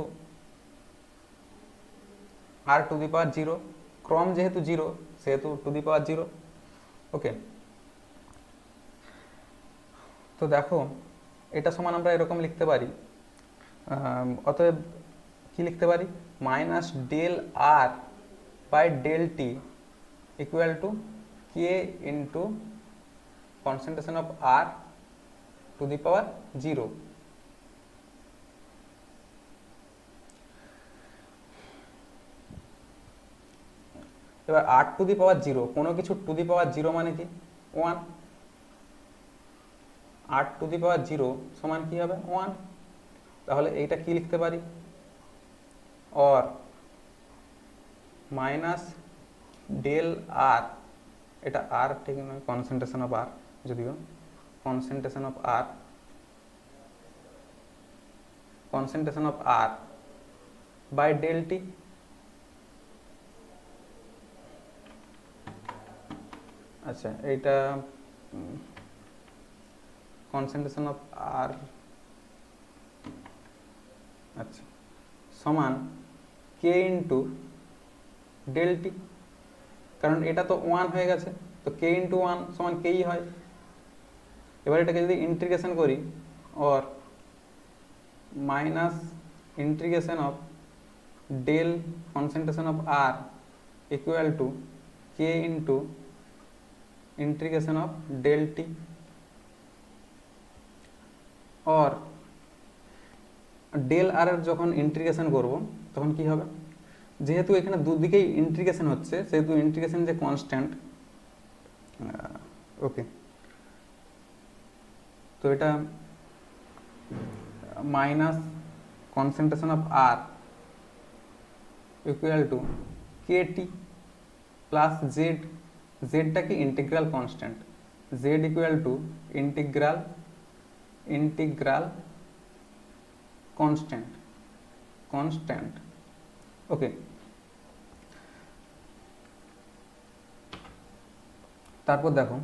S1: R to the power zero, ক্রম যেহেতু জিরো সেহেতু টু দি পাওয়ার জিরো। ওকে, তো দেখো এটা সমান আমরা এরকম লিখতে পারি, অতএব কি লিখতে পারি, minus del R by del T equal to K into concentration of R to the power zero. এবার R to the power zero, কোনো কিছু টু দি পাওয়ার জিরো মানে কি, one. R to the power zero সমান কি হবে, ওয়ান। তাহলে এইটা কি লিখতে পারি, অর মাইনাস ডেল আর, এটা আর ঠিক নয়, কনসেন্ট্রেশন অফ আর, যদিও concentration of R, concentration of R by del T. আচ্ছা, এইটা কনসেন্ট্রেশন অফ আর, আচ্ছা, সমান কে ইন্টু ডেল টি, কারণ এটা তো ওয়ান হয়ে গেছে, তো কে ইন্টু ওয়ান সমান কেই হয়। এবার এটাকে যদি ইন্টিগ্রেশন করি, or minus integration of del concentration of R equal to K into integration of del T, or del R এর যখন ইন্টিগ্রেশন করব তখন কি হবে, যেহেতু এখানে দুদিকেই ইন্টিগ্রেশন হচ্ছে সেহেতু ইন্টিগ্রেশন যে কনস্ট্যান্ট, ওকে, তো এটা minus concentration of R equal to K T plus Z, জেডটা কি integral constant, Z equal to integral constant. Okay, তারপর দেখো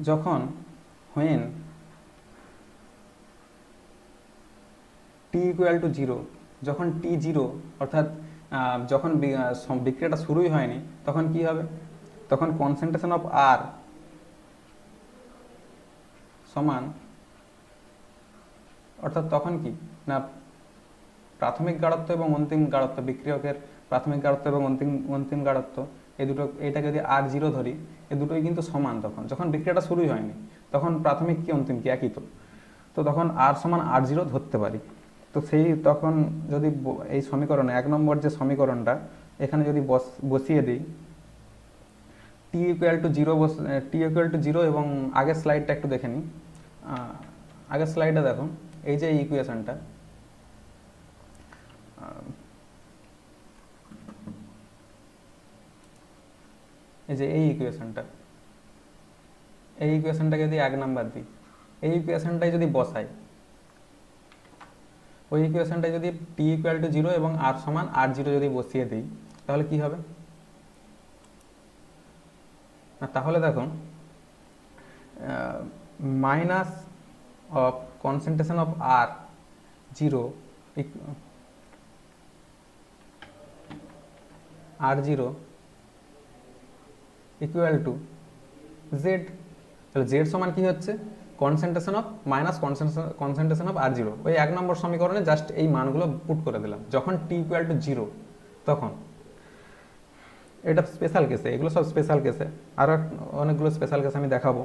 S1: যখন when t equal to zero, যখন টি জিরো অর্থাৎ যখন বিক্রিয়াটা শুরুই হয়নি তখন কি হবে, তখন কনসেন্ট্রেশন অফ আর সমান, অর্থাৎ তখন কি না প্রাথমিক গাঢ়ত্ব এবং অন্তিম গাঢ়ত্ব, বিক্রিয়কের প্রাথমিক গাঢ়ত্ব এবং অন্তিম গাঢ়ত্ব এই দুটো, এটাকে যদি R0 ধরি, এই দুটোই কিন্তু সমান তখন, যখন বিক্রিয়াটা শুরুই হয়নি, তখন প্রাথমিক কি অন্তিম কি একই তো, তো তখন R সমান R0 ধরতে পারি। তো সেই তখন যদি এই সমীকরণে 1 নম্বর যে সমীকরণটা এখানে যদি বসিয়ে দিই, টি ইকুয়াল টু জিরো, এবং আগের স্লাইডটা একটু দেখে নিই। আগের স্লাইডে দেখো, এই যে ইকুয়েশনটা, এই যে এই ইকুয়েশনটাকে যদি 1 নাম্বার দিই, এই ইকুয়েশনটাই যদি বসাই, ওই ইকুয়েশনটাই যদি টি ইকুয়াল টু 0 এবং R সমান R0 যদি বসিয়ে দিই, তাহলে কি হবে? তাহলে দেখো, minus of concentration of R0 equal to Z. তাহলে জেড সমান কি হচ্ছে? Concentration of minus concentration of R0। ওই 1 নম্বর সমীকরণে জাস্ট এই মানগুলো পুট করে দিলাম, যখন টি ইকুয়াল টু 0 তখন। এটা স্পেশাল কেসে, এগুলো সব স্পেশাল কেসে, আরও অনেকগুলো স্পেশাল কেস আমি দেখাবো।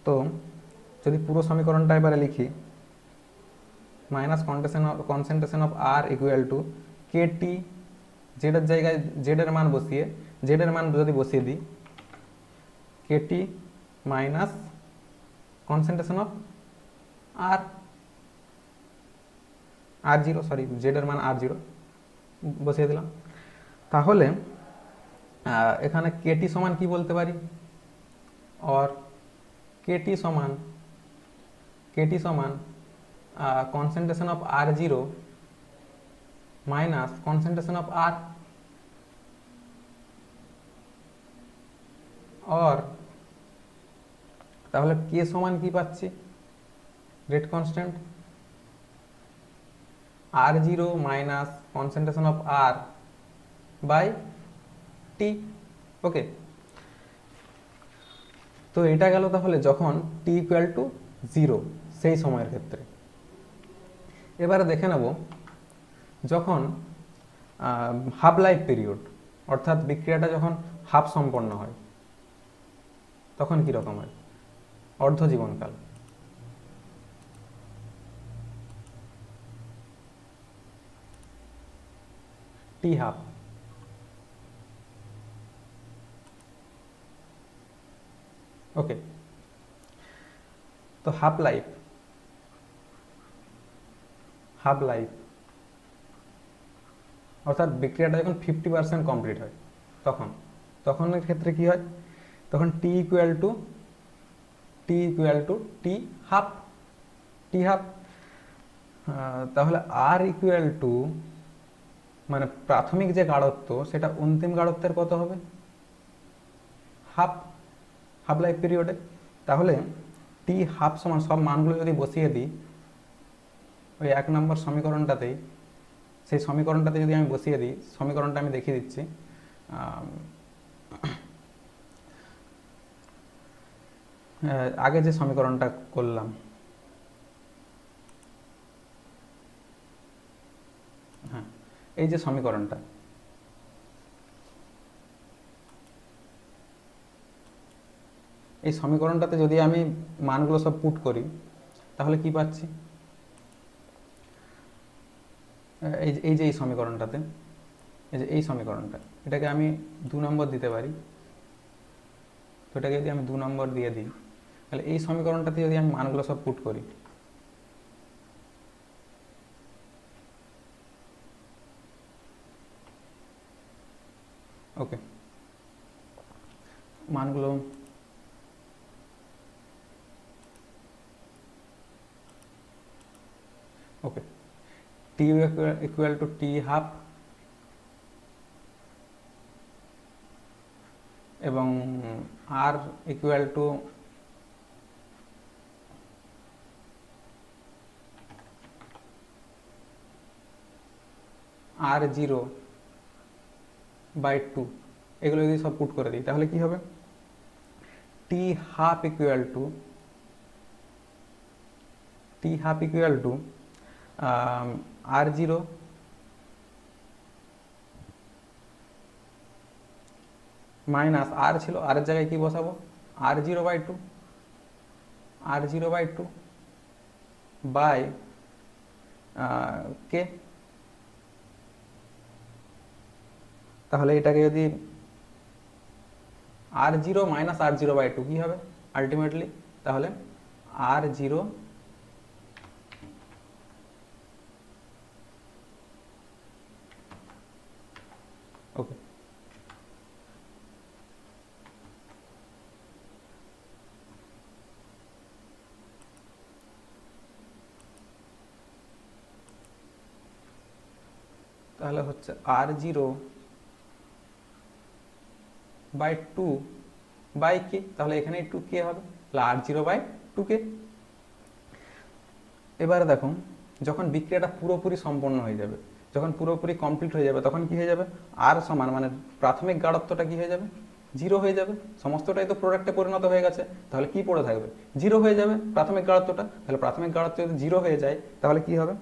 S1: তো যদি পুরো সমীকরণটা এবারে লিখি, minus concentration of R equal to KT, জেডের জায়গায় জেডের মান বসিয়ে, জেডের মান যদি বসিয়ে দিই, KT minus concentration of R0, sorry জেডের মান R0 বসিয়ে দিলাম। তাহলে এখানে KT সমান কি বলতে পারি? और KT সমান concentration of R0 minus concentration of R, और তাহলে K সমান কি পাচ্ছি? Rate constant R0 minus concentration of R by T। Okay, তো এটা গেল তাহলে যখন T ইকুয়াল টু 0 সেই সময়ের ক্ষেত্রে। এবারে দেখে নেব যখন হাফ লাইফ পিরিয়ড, অর্থাৎ বিক্রিয়াটা যখন হাফ সম্পন্ন হয়, তখন কীরকম হয়? অর্ধ জীবনকাল। টি হাফ। ওকে, তো হাফ লাইফ অর্থাৎ বিক্রিয়াটা যখন 50% কমপ্লিট হয়, তখনের ক্ষেত্রে কি হয়? তখন টি ইকুয়াল টু টি হাফ। তাহলে আর ইকুয়াল টু, মানে প্রাথমিক যে গাঢ়ত্ব সেটা অন্তিম গাঢ়ত্বের কত হবে? হাফ লাইফ পিরিয়ডে। তাহলে টি হাফ সমান, সব মানগুলো যদি বসিয়ে দিই ওই 1 নম্বর সমীকরণটাতেই, সেই সমীকরণটাতে যদি আমি বসিয়ে দিই, সমীকরণটা আমি দেখিয়ে দিচ্ছি। আগে যে সমীকরণটা করলাম, হ্যাঁ, এই যে সমীকরণটা, এই সমীকরণটাতে যদি আমি মানগুলো সব পুট করি, তাহলে কি পাচ্ছি? এই যে এই সমীকরণটাতে, এই সমীকরণটা, এটাকে আমি 2 নম্বর দিতে পারি। তো এটাকে যদি আমি 2 নম্বর দিয়ে দিই, তাহলে এই সমীকরণটাতে যদি আমি মানগুলো সব পুট করি, ওকে, মানগুলো ওকে, টি ইকুয়াল টু টি হাফ এবং আর ইকুয়াল টু R0 বাই 2, এগুলো যদি সব পুট করে দিই, তাহলে কি হবে? T half equal to R0 minus R ছিল, আর এর জায়গায় কি বসাবো, r0/2, r0/2 বাই কে। তাহলে এটাকে যদি r0 মাইনাস r0/2 কি হবে আলটিমেটলি, তাহলে r0 ওকে। তাহলে হচ্ছে r0/2 বাই কে, তাহলে এখানে 2k হবে, তাহলে r0/2k। এবারে দেখো যখন বিক্রিয়াটা পুরোপুরি সম্পন্ন হয়ে যাবে, যখন পুরোপুরি কমপ্লিট হয়ে যাবে, তখন কি হয়ে যাবে, আর সমান মানে প্রাথমিক গাঢ়ত্বটা কি হয়ে যাবে, 0 হয়ে যাবে। সমস্তটাই তো প্রোডাক্টে পরিণত হয়ে গেছে, তাহলে কি পড়ে থাকবে, 0 হয়ে যাবে প্রাথমিক গাঢ়ত্বটা। তাহলে প্রাথমিক গাঢ়ত্ব যদি 0 হয়ে যায় তাহলে কি হবে,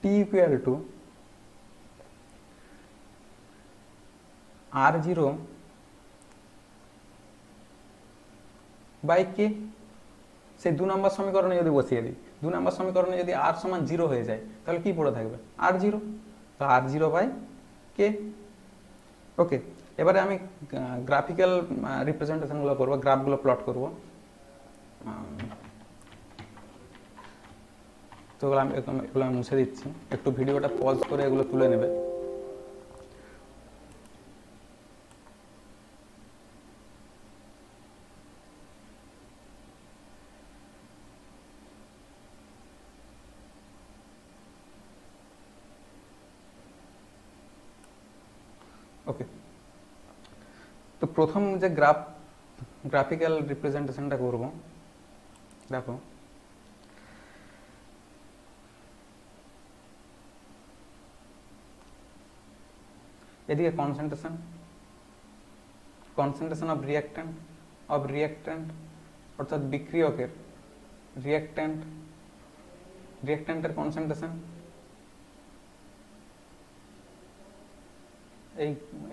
S1: t equal to r0 by K. সেই 2 নম্বর সমীকরণে যদি বসিয়ে দিই, 2 নম্বর সমীকরণে যদি r সমান 0 হয়ে যায় তাহলে কি পড়ে থাকবে, r0, তো r0/k। ওকে, এবারে আমি গ্রাফিক্যাল রিপ্রেজেন্টেশনগুলো করবো, গ্রাফগুলো প্লট করবো। তো এগুলো আমি মুছে দিচ্ছি, একটু ভিডিওটা পজ করে এগুলো তুলে নেবে। ওকে, তো প্রথম যে গ্রাফিক্যাল রিপ্রেজেন্টেশনটা করব, দেখো এদিকে কনসেন্ট্রেশন অফ রিঅ্যাক্ট্যান্ট অর্থাৎ বিক্রিয়কের রিঅ্যাক্ট্যান্টের কনসেন্ট্রেশন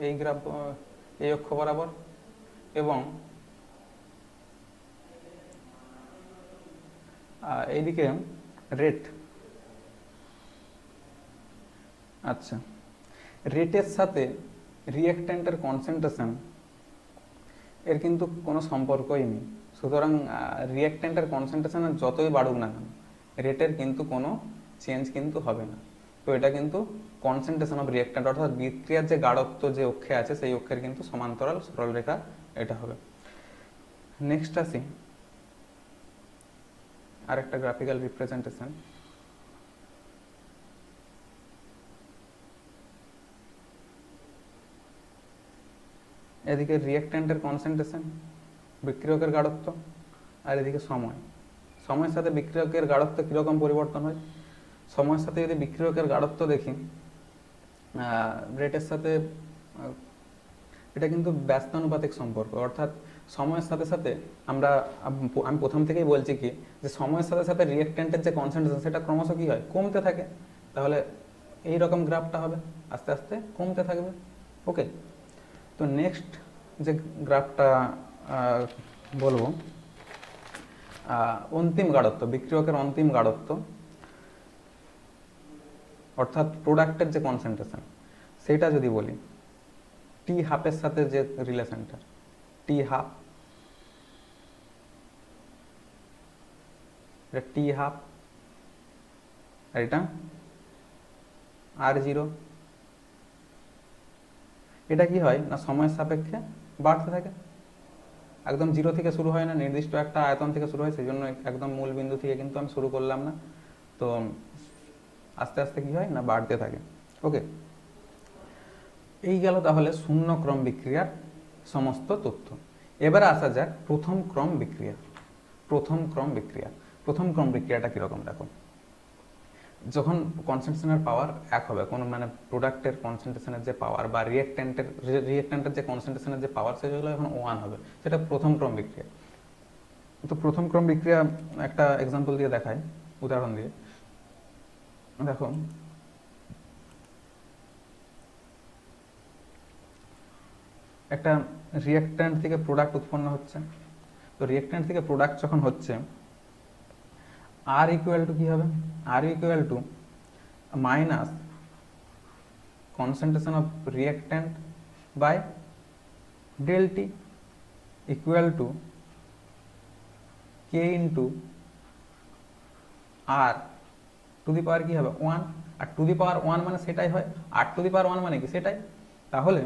S1: এই গ্রাফ, এই অক্ষ বরাবর, এবং এইদিকে রেট। আচ্ছা, রেটের সাথে রিঅ্যাক্ট্যান্টের কনসেন্ট্রেশন এর কিন্তু কোনো সম্পর্কই নেই। সুতরাং রিঅ্যাক্ট্যান্টের কনসেন্ট্রেশনের যতই বাড়ুক না কেন, রেটের কিন্তু কোনো চেঞ্জ কিন্তু হবে না। তো এটা কিন্তু কনসেন্ট্রেশন অফ রিঅ্যাক্ট্যান্ট অর্থাৎ বিক্রিয়ার যে গাঢ়ত্ব যে অক্ষে আছে সেই অক্ষের কিন্তু সমান্তরাল সরলরেখা এটা হবে। নেক্সট আসি আরেকটা গ্রাফিক্যাল রিপ্রেজেন্টেশন। এদিকে রিঅ্যাক্ট্যান্টের কনসেন্ট্রেশন, বিক্রিয়কের গাঢ়ত্ব, আর এদিকে সময়ের সাথে বিক্রিয়কের গাঢ়ত্ব কীরকম পরিবর্তন হয়। সময়ের সাথে যদি বিক্রিয়কের গাঢ়ত্ব দেখি, রেটের সাথে এটা কিন্তু ব্যস্তানুপাতিক সম্পর্ক, অর্থাৎ সময়ের সাথে সাথে আমি প্রথম থেকেই বলছি কি যে সময়ের সাথে সাথে রিঅ্যাক্ট্যান্টের যে কনসেন্ট্রেশন সেটা ক্রমশ কি হয়, কমতে থাকে। তাহলে এই রকম গ্রাফটা হবে, আস্তে আস্তে কমতে থাকবে। ওকে, তো নেক্সট যে গ্রাফটা বলবো, অন্তিম গাঢ়ত্ব, বিক্রিয়কের অন্তিম গাঢ়ত্ব অর্থাৎ প্রোডাক্টের যে কনসেন্ট্রেশন সেটা যদি বলি, টি হাফের সাথে যে রিলেশনটা, টি হাফ, এটা টি হাফ, আর এটা r0, এটা কি হয় না সময়ের সাপেক্ষে বাড়তে থাকে, একদম 0 থেকে শুরু হয় না, নির্দিষ্ট একটা আয়তন থেকে শুরু হয়, সেই জন্য একদম মূল বিন্দু থেকে কিন্তু আমি শুরু করলাম না, তো আস্তে আস্তে কি হয় না বাড়তে থাকে। ওকে, এই গেল তাহলে শূন্য ক্রম বিক্রিয়ার সমস্ত তথ্য। এবারে আসা যাক প্রথম ক্রম বিক্রিয়াটা কিরকম দেখো। যখন কনসেন্ট্রেশনের পাওয়ার এক হবে, কোনো মানে প্রোডাক্টের কনসেন্ট্রেশনের যে পাওয়ার বা রিঅ্যাক্ট্যান্টের যে কনসেন্ট্রেশনের যে পাওয়ার সেগুলো এখন 1 হবে, সেটা প্রথম ক্রম বিক্রিয়া। তো প্রথম ক্রম বিক্রিয়া একটা এক্সাম্পল দিয়ে দেখাই, উদাহরণ দিয়ে দেখো। একটা রিঅ্যাক্ট্যান্ট থেকে প্রোডাক্ট উৎপন্ন হচ্ছে। তো রিঅ্যাক্ট্যান্ট থেকে প্রোডাক্ট যখন হচ্ছে, আর ইকুয়াল টু কী হবে, R equal to minus concentration of reactant by del T equal to K into R to the power কী হবে 1, আর টু দি পাওয়ার 1 মানে সেটাই হয়, আর টু দি পাওয়ার 1 মানে কি সেটাই। তাহলে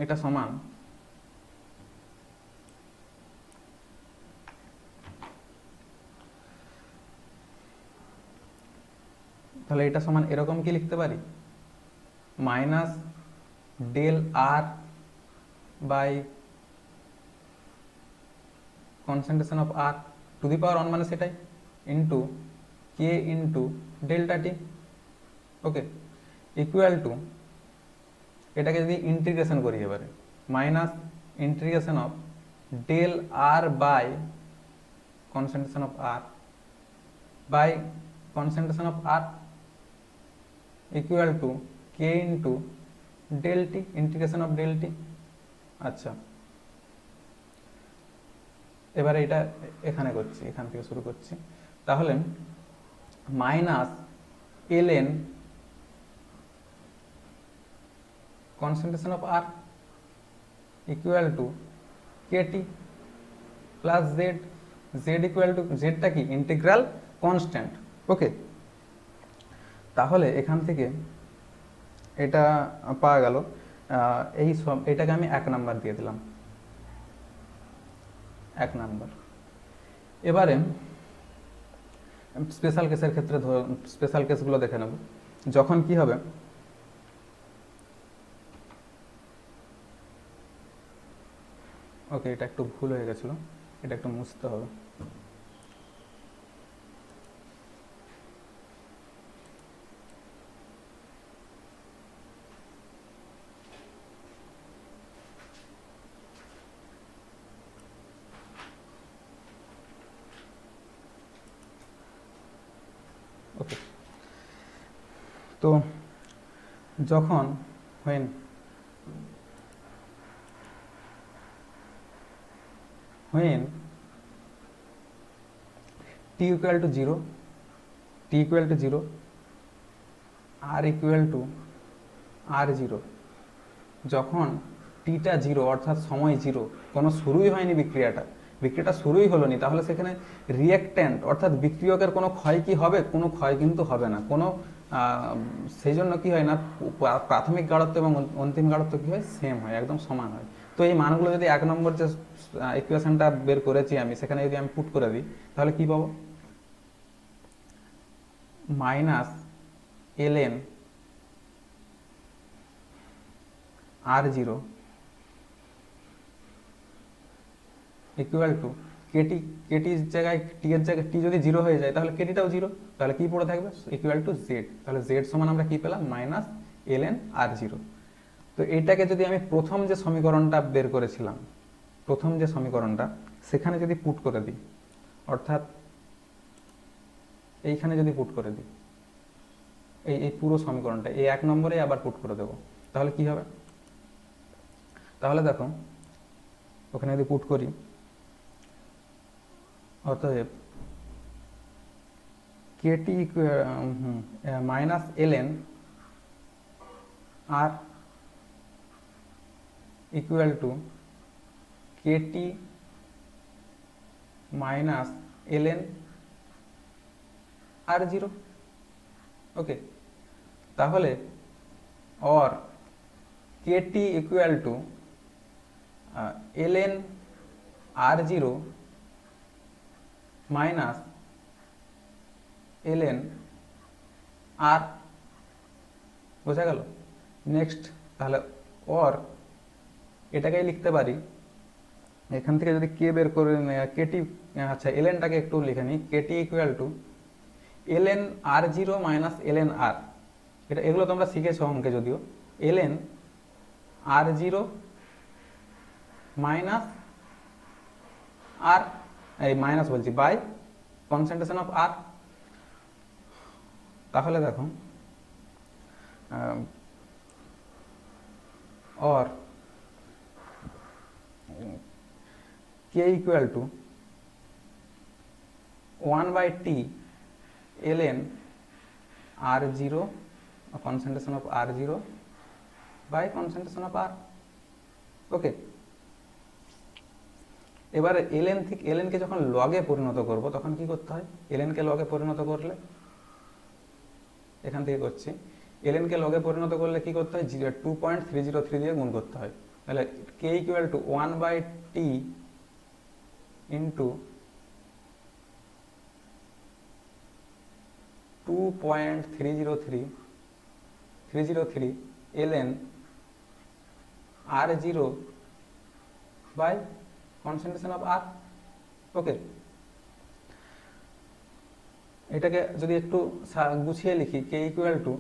S1: এটা সমান তাহলে এটা সমান এরকম কি লিখতে পারি, minus del R by concentration of R to the power 1 মানে সেটাই into K into delta T. Okay, equal to এটাকে যদি ইন্টিগ্রেশন করি এবারে, minus integration of del R by concentration of R by concentration of R equal to K into del T, integration of del T. আচ্ছা, এবারে এটা এখানে করছি, এখান থেকে শুরু করছি। তাহলে minus L n concentration of R equal to K T plus Z, Z equal to, জেডটা কি ইন্টিগ্রাল কনস্ট্যান্ট। ওকে, তাহলে এখান থেকে এটা পাওয়া গেল। এই সব এটাকে আমি 1 নাম্বার দিয়ে দিলাম, 1 নাম্বার। এবারে স্পেশাল কেসের ক্ষেত্রে স্পেশাল কেসগুলো দেখে নেব। যখন কি হবে, ওকে এটা একটু ভুল হয়ে গেছিল, এটা একটু মুছতে হবে। ওকে, তো যখন when t equal to 0, t equal to 0, r equal to r0, যখন টিটা 0 অর্থাৎ সময় 0, কোনো শুরুই হয়নি বিক্রিয়াটা শুরুই হলো নি, তাহলে সেখানে রিঅ্যাক্ট্যান্ট অর্থাৎ বিক্রিয়কের কোনো ক্ষয় কি হবে, কোনো ক্ষয় কিন্তু হবে না কোনো। সেই জন্য কি হয় না, প্রাথমিক গাঢ়ত্ব এবং অন্তিম গাঢ়ত্ব কি হয়, সেম হয়, একদম সমান হয়। তো এই মানগুলো যদি 1 নম্বর যে ইকুয়েশনটা বের করেছি আমি, সেখানে যদি আমি পুট করে দিই, তাহলে কি পাবো, minus L N R0 equal to KT, কেটির জায়গায় টি এর জায়গায় টি যদি 0 হয়ে যায়, তাহলে কেটিটাও 0, তাহলে কি পড়ে থাকবে, ইকুয়াল টু জেড। তাহলে জেড সমান আমরা কি পেলাম, মাইনাস এল এন R0। তো এটাকে যদি আমি প্রথম যে সমীকরণটা বের করেছিলাম, প্রথম যে সমীকরণটা, সেখানে যদি পুট করে দিই, অর্থাৎ এইখানে যদি পুট করে দিই, এই পুরো সমীকরণটা এই 1 নম্বরে আবার পুট করে দেবো, তাহলে কি হবে, তাহলে দেখো ওখানে যদি পুট করি, অতএব KT minus L N R equal to KT minus L N R0। Okay, তাহলে और KT equal to ln R0 minus ln R, বোঝা গেল। নেক্সট তাহলে और এটাকেই লিখতে পারি, এখান থেকে যদি কে বের করে কেটি, আচ্ছা এলএনটাকে একটু লিখে নিই, KT equal to ln R0 minus ln R, এটা এগুলো তোমরা শিখেছো অঙ্কে যদিও, ln R0 মাইনাস আর, এই মাইনাস বলছি, বাই কনসেন্ট্রেশন অফ আর। তাহলে দেখো और K equal to 1/t ln r0 concentration of r0 by concentration of r। ওকে, এবারে ln থেকে ln কে যখন লগে পরিণত করব তখন কি করতে হয়? ln কে লগে পরিণত করলে, এখান থেকে করছি, ln কে লগে পরিণত করলে কি করতে হয়? 2.303 দিয়ে গুণ করতে হয়। তাহলে k equal to 1/t into 2.303 ln r0 by concentration of r। Okay, এটাকে যদি একটু গুছিয়ে লিখি, k equal to,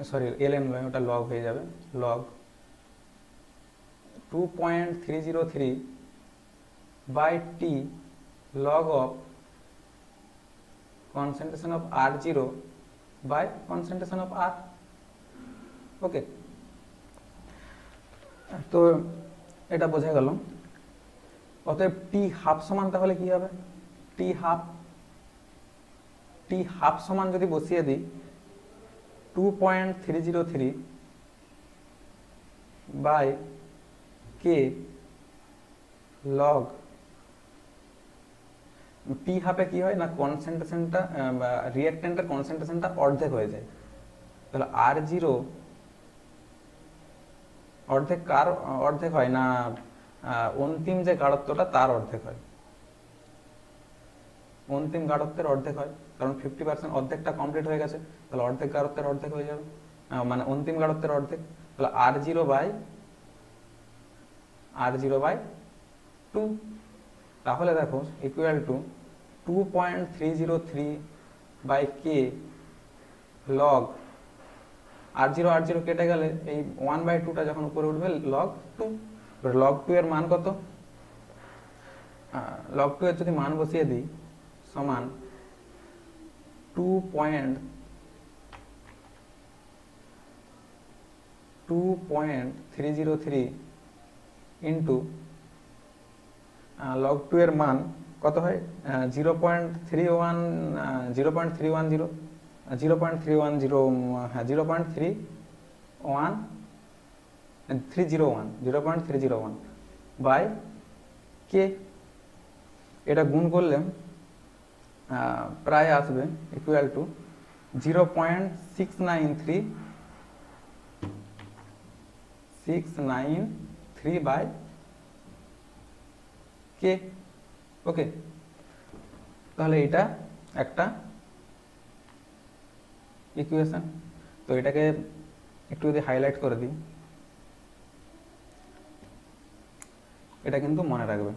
S1: sorry ln নয়, ওটা লগ হয়ে যাবে, log 2.303 by t log of concentration of r0 by concentration of r। ওকে, তো এটা বোঝা গেল। অতএব টি হাফ সমান তাহলে কি হবে? টি হাফ সমান যদি বসিয়ে দিই 2.303 বাই কে লগ টি হাফে কি হয় না, কনসেন্ট্রেশনটা রিঅ্যাকট্যান্টের কনসেন্ট্রেশনটা অর্ধেক হয়ে যায়। তাহলে r0 অর্ধেক, কার অর্ধেক হয় না, অন্তিম যে গাঢ়ত্বটা তার অর্ধেক হয়, অন্তিম গাঢ়ত্বের অর্ধেক হয়, কারণ 50% অর্ধেকটা কমপ্লিট হয়ে গেছে, তাহলে অর্ধেক গাঢ়ত্বের অর্ধেক হয়ে যাবে, মানে অন্তিম গাঢ়ত্বের অর্ধেক। তাহলে r0 বাই 2, তাহলে দেখো equal to 2.303 by K log r0 কেটে গেলে এই 1/2টা যখন উপরে উঠবে লগ 2। লগ 2 এর মান কত? লগ 2 এর যদি মান বসিয়ে দিই সমান 2.303 ইন্টু লগ 2 এর মান কত হয়? 0.310 হ্যাঁ 0.301 বাই কে। এটা গুণ করলে প্রায় আসবে ইকুয়াল টু 0.693 বাই কে। ওকে, তাহলে এটা একটা ইকুয়েশন। তো এটাকে একটু যদি হাইলাইট করে দিই, এটা কিন্তু মনে রাখবে।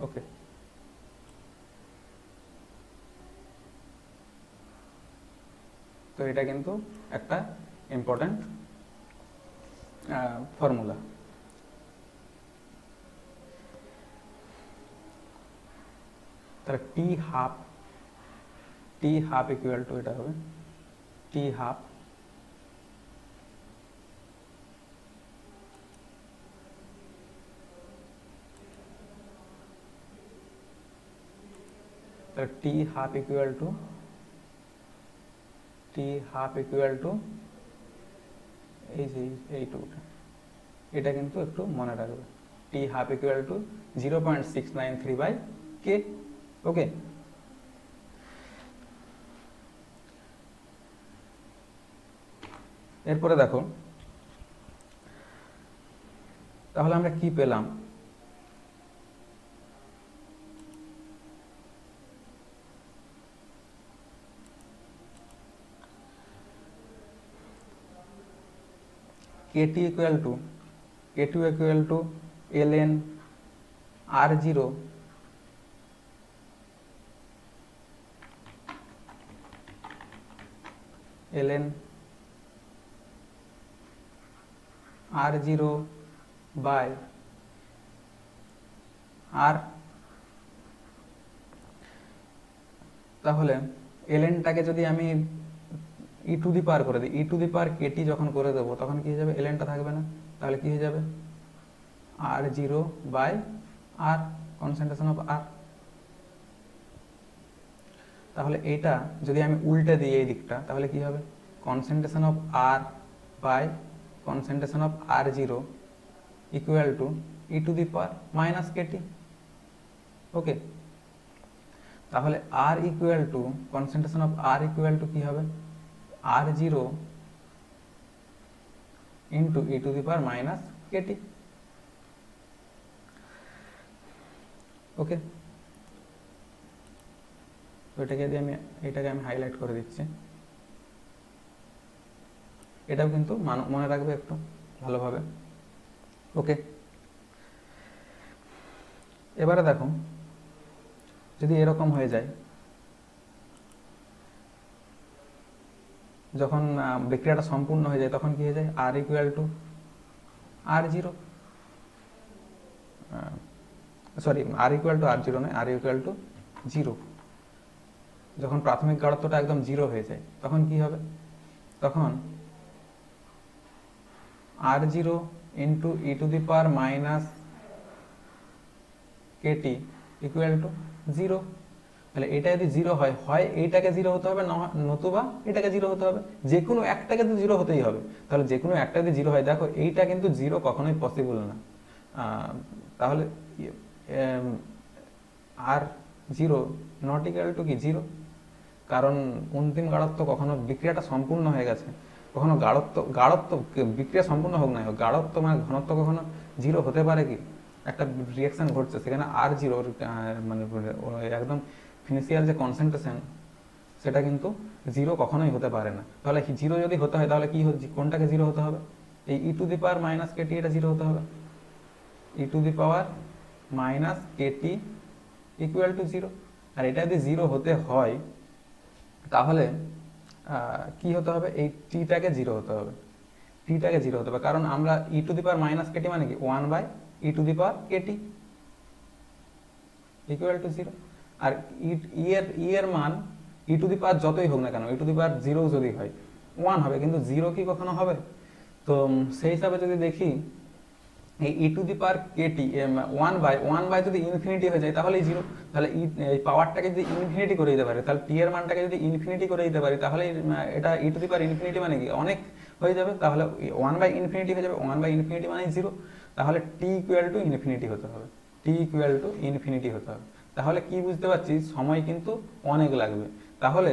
S1: ওকে, তো এটা কিন্তু একটা ইম্পর্টেন্ট ফর্মুলা। তাহলে টি হাফ ইকুয়াল টু এটা হবে T half T half equal to এই যে এইটুকুটা, এটা কিন্তু একটু মনে রাখবে। T half equal to 0.693 by K. Okay, এরপরে দেখো তাহলে আমরা কি পেলাম? KT equal to ln r0 ln r0 by R, তাহলে এলএনটাকে যদি আমি ই টু দি পাওয়ার করে দিই, ই টু দি পাওয়ার কেটি যখন করে দেবো তখন কি হয়ে যাবে, এলএনটা থাকবে না, তাহলে কি হয়ে যাবে R zero by R, concentration of R. তাহলে এটা যদি আমি উল্টে দিই এই দিকটা, তাহলে কি হবে, concentration of R by concentration of R zero equal to e to the power minus KT. Okay, তাহলে R equal to concentration of R equal to কি হবে, R zero into e to the power minus KT. Okay, এটাকে আমি হাইলাইট করে দিচ্ছি, এটাও কিন্তু মনে রাখবে একটু ভালোভাবে। ওকে, এবারে দেখো যদি এরকম হয়ে যায়, যখন বিক্রিয়াটা সম্পূর্ণ হয়ে যায় তখন কি হয়ে যায়, R equal to R zero, sorry R equal to R zero নয়, আর ইকুয়াল টু জিরো। যখন প্রাথমিক গাঢ়ত্বটা একদম জিরো হয়ে যায় তখন কি হবে, তখন R zero into e to the power minus KT equal to zero. তাহলে এটা যদি জিরো হয়, হয় এইটাকে জিরো হতে হবে, নতুবা এটাকে জিরো হতে হবে, যে কোনো একটাকে তো জিরো হতেই হবে। তাহলে যে কোনো একটা যদি জিরো হয়, দেখো এইটা কিন্তু জিরো কখনোই পসিবল না। তাহলে আর জিরো নট ইকুয়াল টু কি জিরো, কারণ অন্তিম গাঢ়ত্ব কখনো বিক্রিয়াটা সম্পূর্ণ হয়ে গেছে, কখনো গাঢ়ত্ব বিক্রিয়া সম্পূর্ণ হোক না হোক, গাঢ়ত্ব মানে ঘনত্ব কখনো জিরো হতে পারে কি, একটা রিয়াকশন ঘটছে সেখানে আর জিরো মানে একদম ফিনিশিয়াল যে কনসেন্ট্রেশন সেটা কিন্তু জিরো কখনোই হতে পারে না। তাহলে জিরো যদি হতে হয় তাহলে কি কোনটাকে জিরো হতে হবে, এই e to the power minus KT এটা জিরো হতে হবে, e to the power minus KT equal to zero. আর এটা যদি জিরো হতে হয় তাহলে কি হতে হবে, এই টিটাকে জিরো হতে হবে, টিটাকে জিরো হতে হবে, কারণ আমরা e to the power minus KT মানে কি one by e to the power KT equal to zero. আর ই এর মান ই টু দি পাওয়ার যতই হোক না কেন, ই টু দি পাওয়ার জিরো যদি হয় ওয়ান হবে, কিন্তু জিরো কি কখনো হবে? তো সেই হিসাবে যদি দেখি এই e to the power KT one by যদি ইনফিনিটি হয়ে যায় তাহলে জিরো। তাহলে এই পাওয়ারটাকে যদি ইনফিনিটি করে দিতে পারে, তাহলে টি এর মানটাকে যদি ইনফিনিটি করে দিতে পারি, তাহলে এটা ই টু দি পাওয়ার ইনফিনিটি মানে কি অনেক হয়ে যাবে, তাহলে ওয়ান বাই ইনফিনিটি হয়ে যাবে, ওয়ান বাই ইনফিনিটি মানে জিরো। তাহলে টি ইকুয়াল টু ইনফিনিটি হতে হবে, টি ইকুয়াল টু ইনফিনিটি হতে হবে। তাহলে কি বুঝতে পারছি, সময় কিন্তু অনেক লাগবে। তাহলে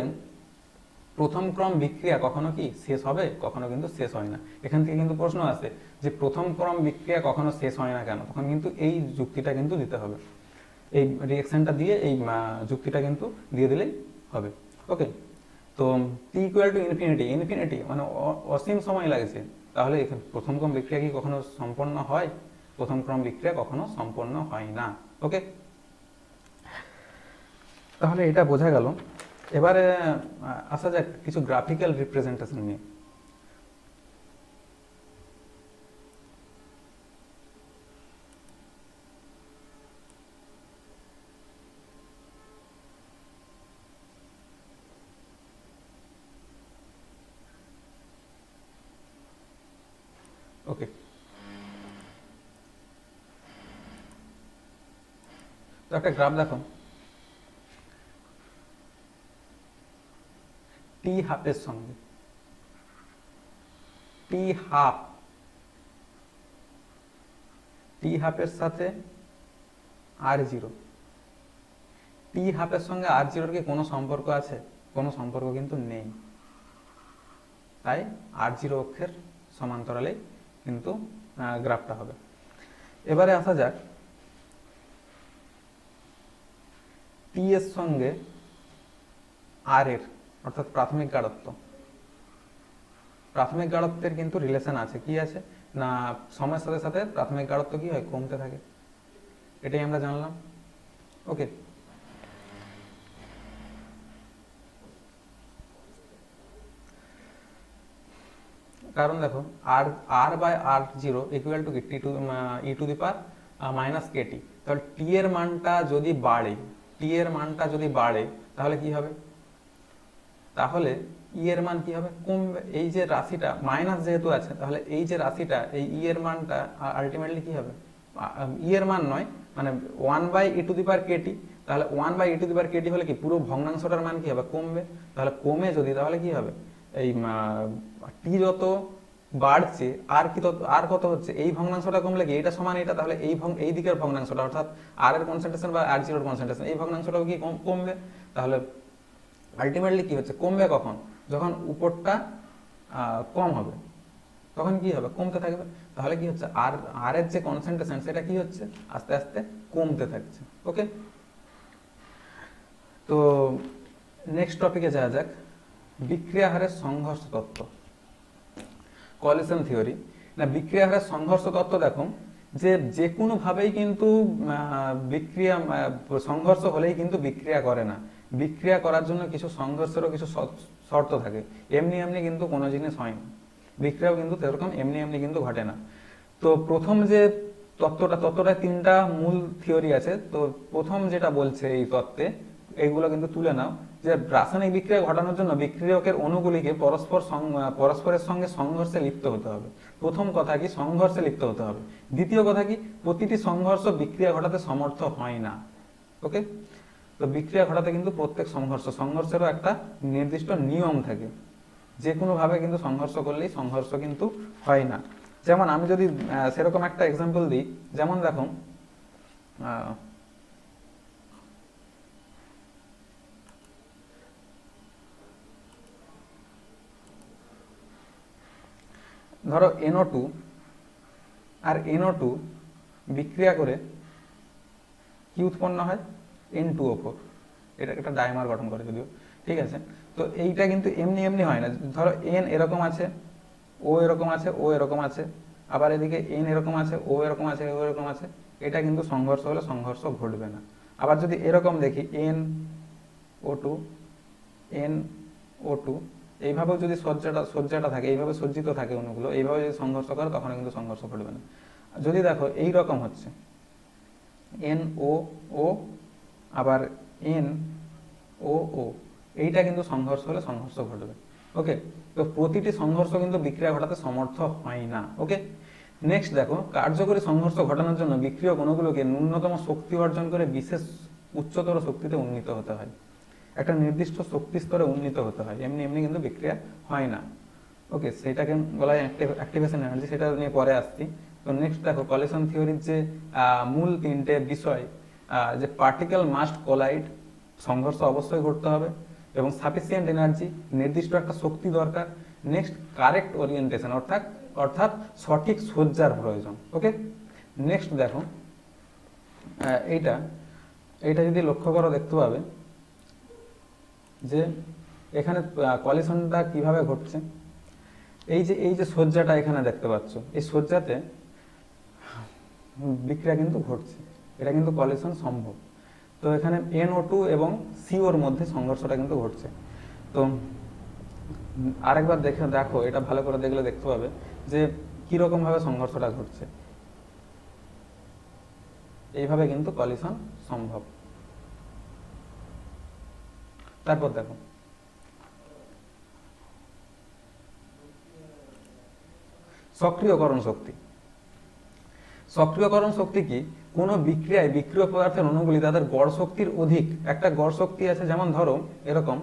S1: প্রথম ক্রম বিক্রিয়া কখনো কি শেষ হবে, কখনো কিন্তু শেষ হয় না। এখান থেকে কিন্তু প্রশ্ন আসে যে প্রথম ক্রম বিক্রিয়া কখনো শেষ হয় না কেন, তখন কিন্তু এই যুক্তিটা কিন্তু দিতে হবে, এই রিঅ্যাকশনটা দিয়ে এই যুক্তিটা কিন্তু দিয়ে দিলেই হবে। ওকে, তো টি ইকুয়াল টু ইনফিনিটি, ইনফিনিটি মানে অসীম সময় লাগছে, তাহলে এখানে প্রথম ক্রম বিক্রিয়া কি কখনো সম্পন্ন হয়? প্রথম ক্রম বিক্রিয়া কখনো সম্পন্ন হয় না। ওকে, তাহলে এটা বোঝা গেল। এবারে আসা যাক কিছু গ্রাফিক্যাল রিপ্রেজেন্টেশন নিয়ে। ওকে, তো একটা গ্রাফ দেখো, টি হাফের সঙ্গে টি হাফের সাথে আর জিরো, টি হাফের সঙ্গে আর জিরোর কি কোনো সম্পর্ক আছে? কোনো সম্পর্ক কিন্তু নেই, তাই আর জিরো অক্ষের সমান্তরালেই কিন্তু গ্রাফটা হবে। এবারে আসা যাক টি এর সঙ্গে আর এর, অর্থাৎ প্রাথমিক গাঢ়ত্ব, প্রাথমিক গাঢ়ত্বের কিন্তু রিলেশন আছে, কি আছে না সময়ের সাথে সাথে প্রাথমিক গাঢ়ত্ব কি হয়, কমতে থাকে, এটাই আমরা জানলাম। ওকে, কারণ দেখো আর R by R zero equal to কি T to e to the power minus KT. তাহলে টি এর মানটা যদি বাড়ে, টি এর মানটা যদি বাড়ে তাহলে কি হবে, তাহলে ই এর মান কি হবে, কমবে। এই যে রাশিটা মাইনাস যেহেতু আছে, তাহলে এই যে রাশিটা এই ই এর মানটা আলটিমেটলি কি হবে, ই এর মান নয় মানে 1/e⁻ কেটি। তাহলে 1/e⁻ কেটি হলে কি পুরো ভগ্নাংশটার মান কি হবে, কমবে। তাহলে কমে যদি, তাহলে কি হবে, এই টি যত বাড়ছে আর কি তত আর কত হচ্ছে, এই ভগ্নাংশটা কমলে কি এটা সমান এটা, তাহলে এই দিকের ভগ্নাংশটা অর্থাৎ আর এর কনসেন্ট্রেশন বা আর জিরোর কনসেন্ট্রেশন এই ভগ্নাংশটাও কি কমবে। তাহলে আলটিমেটলি কি হচ্ছে, কমবে কখন, যখন উপরটা কম হবে তখন কি হবে, কমতে থাকবে। তাহলে কি হচ্ছে, আর এর যে কনসেন্ট্রেশন সেটা কি হচ্ছে, আস্তে আস্তে কমতে থাকছে। ওকে, তো নেক্সট টপিকে যাওয়া যাক, বিক্রিয়া হারের সংঘর্ষ তত্ত্ব, কলিশন থিওরি। না, বিক্রিয়া হারের সংঘর্ষ তত্ত্ব দেখো যে কোনো ভাবেই কিন্তু বিক্রিয়া সংঘর্ষ হলেই কিন্তু বিক্রিয়া করে না, বিক্রিয়া করার জন্য কিছু সংঘর্ষেরও কিছু শর্ত থাকে। এমনি এমনি কিন্তু কোনো জিনিস হয় না, বিক্রিয়াও কিন্তু সেরকম এমনি এমনি কিন্তু ঘটে না। তো প্রথম যে তত্ত্বটা তিনটা মূল থিওরি আছে। তো প্রথম যেটা বলছে এই তত্ত্বে, এইগুলো কিন্তু তুলে নাও, যে রাসায়নিক বিক্রিয়া ঘটানোর জন্য বিক্রিয়কের অণুগুলিকে পরস্পরের সঙ্গে সংঘর্ষে লিপ্ত হতে হবে। প্রথম কথা কি, সংঘর্ষে লিপ্ত হতে হবে। দ্বিতীয় কথা কি, প্রতিটি সংঘর্ষ বিক্রিয়া ঘটাতে সমর্থ হয় না। ওকে, তো বিক্রিয়া ঘটাতে কিন্তু প্রত্যেক সংঘর্ষেরও একটা নির্দিষ্ট নিয়ম থাকে, যে কোনো ভাবে কিন্তু সংঘর্ষ করলেই সংঘর্ষ কিন্তু হয় না। যেমন আমি যদি সেরকম একটা এক্সাম্পল দিই, যেমন দেখো ধরো NO2 আর NO2 বিক্রিয়া করে কি উৎপন্ন হয়, N2O4। এটা একটা ডাইমার গঠন করে যদিও, ঠিক আছে। তো এইটা কিন্তু এমনি এমনি হয় না। ধরো N এরকম আছে, O এরকম আছে, O এরকম আছে, আবার এদিকে N এরকম আছে, O এরকম আছে, O এরকম আছে, এটা কিন্তু সংঘর্ষ হলে সংঘর্ষ ঘটবে না। আবার যদি এরকম দেখি NO2 NO2, এইভাবেও যদি সজ্জাটা থাকে, এইভাবে সজ্জিত থাকে অণুগুলো, এইভাবে যদি সংঘর্ষ করে তখন কিন্তু সংঘর্ষ ঘটবে না। যদি দেখো এই রকম হচ্ছে NOO আবার NOO, এইটা কিন্তু সংঘর্ষ হলে সংঘর্ষ ঘটবে। ওকে, তো প্রতিটি সংঘর্ষ কিন্তু বিক্রিয়া ঘটাতে সমর্থ হয় না। ওকে, নেক্সট দেখো, কার্যকরী সংঘর্ষ ঘটানোর জন্য বিক্রিয়ক অণুগুলোকে ন্যূনতম শক্তি অর্জন করে বিশেষ উচ্চতর শক্তিতে উন্নীত হতে হয়, একটা নির্দিষ্ট শক্তি স্তরে উন্নীত হতে হয়, এমনি এমনি কিন্তু বিক্রিয়া হয় না। ওকে, সেটাকে বলা হয় অ্যাক্টিভেশন এনার্জি, সেটা নিয়ে পরে আসছি। তো নেক্সট দেখো, কলিশন থিওরির যে মূল তিনটে বিষয়, যে পার্টিকেল মাস্ট কোলাইড, সংঘর্ষ অবশ্যই ঘটতে হবে, এবং সাফিসিয়েন্ট এনার্জি, নির্দিষ্ট একটা শক্তি দরকার। নেক্সট কারেক্ট ওরিয়েন্টেশন, অর্থাৎ সঠিক সজ্জার প্রয়োজন। ওকে, নেক্সট দেখো এইটা যদি লক্ষ্য করো দেখতে পাবে যে এখানে কলিশনটা কিভাবে ঘটছে। এই যে সজ্জাটা এখানে দেখতে পাচ্ছ, এই সজ্জাতে বিক্রিয়া কিন্তু ঘটছে, এটা কিন্তু কলিশন সম্ভব। তো এখানে NO2 এবং CO-র মধ্যে সংঘর্ষটা কিন্তু ঘটছে। তো আরেকবার দেখো, এটা ভালো করে দেখলে দেখতে পাবে যে কিরকম ভাবে সংঘর্ষটা ঘটছে। এইভাবে কিন্তু কলিশন সম্ভব। তারপর দেখো সক্রিয়করণ শক্তি। সক্রিয়করণ শক্তি কি, কোনো বিক্রিয়ায় বিক্রিয় পদার্থের অণুগুলি তাদের গড় শক্তির অধিক একটা গড় শক্তি আছে। যেমন ধরো এরকম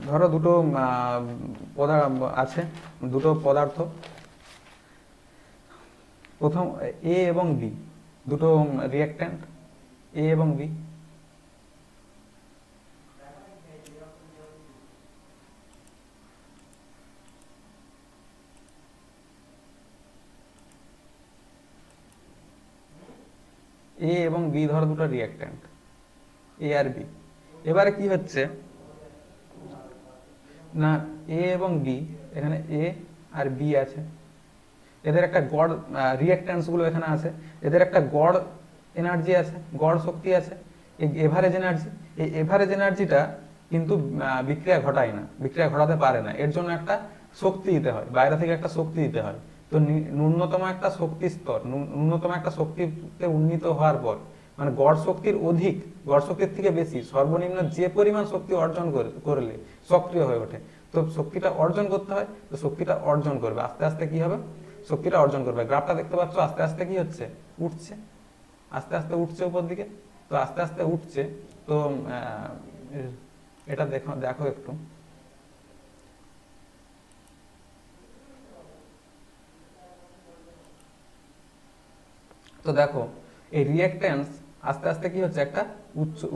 S1: ধরো দুটো আছে, দুটো পদার্থ, প্রথম A এবং B, দুটো রিঅ্যাক্ট্যান্ট A এবং B। A এবং B ধরো দুটো রিঅ্যাক্ট্যান্ট A আর B। এবারে কি হচ্ছে না, A এবং B, এখানে A আর B আছে, এদের একটা গড় রিঅ্যাক্ট্যান্স গুলো এখানে আছে, এদের একটা গড় এনার্জি আছে, গড় শক্তি আছে, এই এভারেজ এনার্জি। এই এভারেজ এনার্জিটা কিন্তু বিক্রিয়া ঘটায় না, বিক্রিয়া ঘটাতে পারে না, এর জন্য একটা শক্তি দিতে হয়, বাইরে থেকে একটা শক্তি দিতে হয়। তো ন্যূনতম একটা শক্তি স্তর, ন্যূনতম একটা শক্তিতে উন্নীত হওয়ার পর, মানে গড় শক্তির অধিক, গড় শক্তির থেকে বেশি সর্বনিম্ন যে পরিমাণ শক্তি অর্জন করলে সক্রিয় হয়ে ওঠে। তো শক্তিটা অর্জন করতে হয়, তো শক্তিটা অর্জন করবে, আস্তে আস্তে কি হবে, শক্তিটা অর্জন করবে। গ্রাফটা দেখতে পাচ্ছ আস্তে আস্তে কি হচ্ছে, উঠছে, আস্তে আস্তে উঠছে উপর দিকে। তো আস্তে আস্তে উঠছে। তো এটা দেখো দেখো একটু, তো দেখো এই রিঅ্যাক্ট্যান্স আস্তে আস্তে কি হচ্ছে, একটা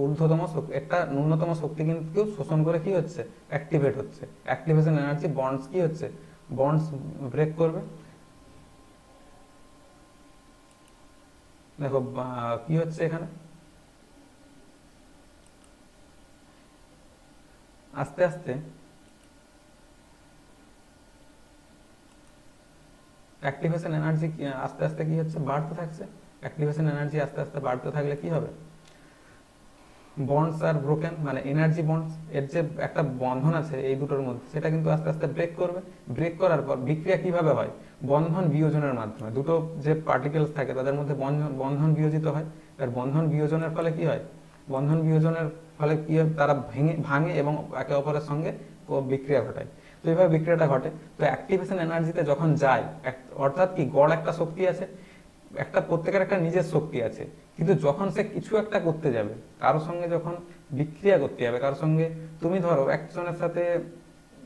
S1: ঊর্ধ্বতম একটা ন্যূনতম শক্তি কিন্তু শোষণ করে কি হচ্ছে, অ্যাক্টিভেট হচ্ছে। অ্যাক্টিভেশন এনার্জি বন্ডস কি হচ্ছে, বন্ডস ব্রেক করবে। দেখো কি হচ্ছে এখানে, আস্তে আস্তে অ্যাক্টিভেশন এনার্জি আস্তে আস্তে কি হচ্ছে, বাড়তে থাকছে। অ্যাক্টিভেশন এনার্জি আস্তে আস্তে বাড়তে থাকলে কি হবে, বন্ডস আর ব্রোকেন, মানে এনার্জি বন্ডস, এর যে একটা বন্ধন আছে এই দুটোর মধ্যে, সেটা কিন্তু আস্তে আস্তে ব্রেক করবে। ব্রেক করার পর বিক্রিয়া কিভাবে হয়, বন্ধন বিয়োজনের মাধ্যমে। দুটো যে পার্টিকেলস থাকে তাদের মধ্যে বন্ধন বিয়োজিত হয়। আর বন্ধন বিয়োজনের ফলে কি হয়, বন্ধন বিয়োজনের ফলে কি হয়, তারা ভাঙে এবং একে অপরের সঙ্গে বিক্রিয়া ঘটায়। তো এইভাবে বিক্রিয়াটা ঘটে। তো অ্যাক্টিভেশন এনার্জিতে যখন যায়, অর্থাৎ কি গড় একটা শক্তি আছে, একটা প্রত্যেকের একটা নিজের শক্তি আছে, কিন্তু যখন সে কিছু একটা করতে যাবে, কারোর সঙ্গে যখন বিক্রিয়া করতে যাবে, কারোর সঙ্গে, তুমি ধরো একজনের সাথে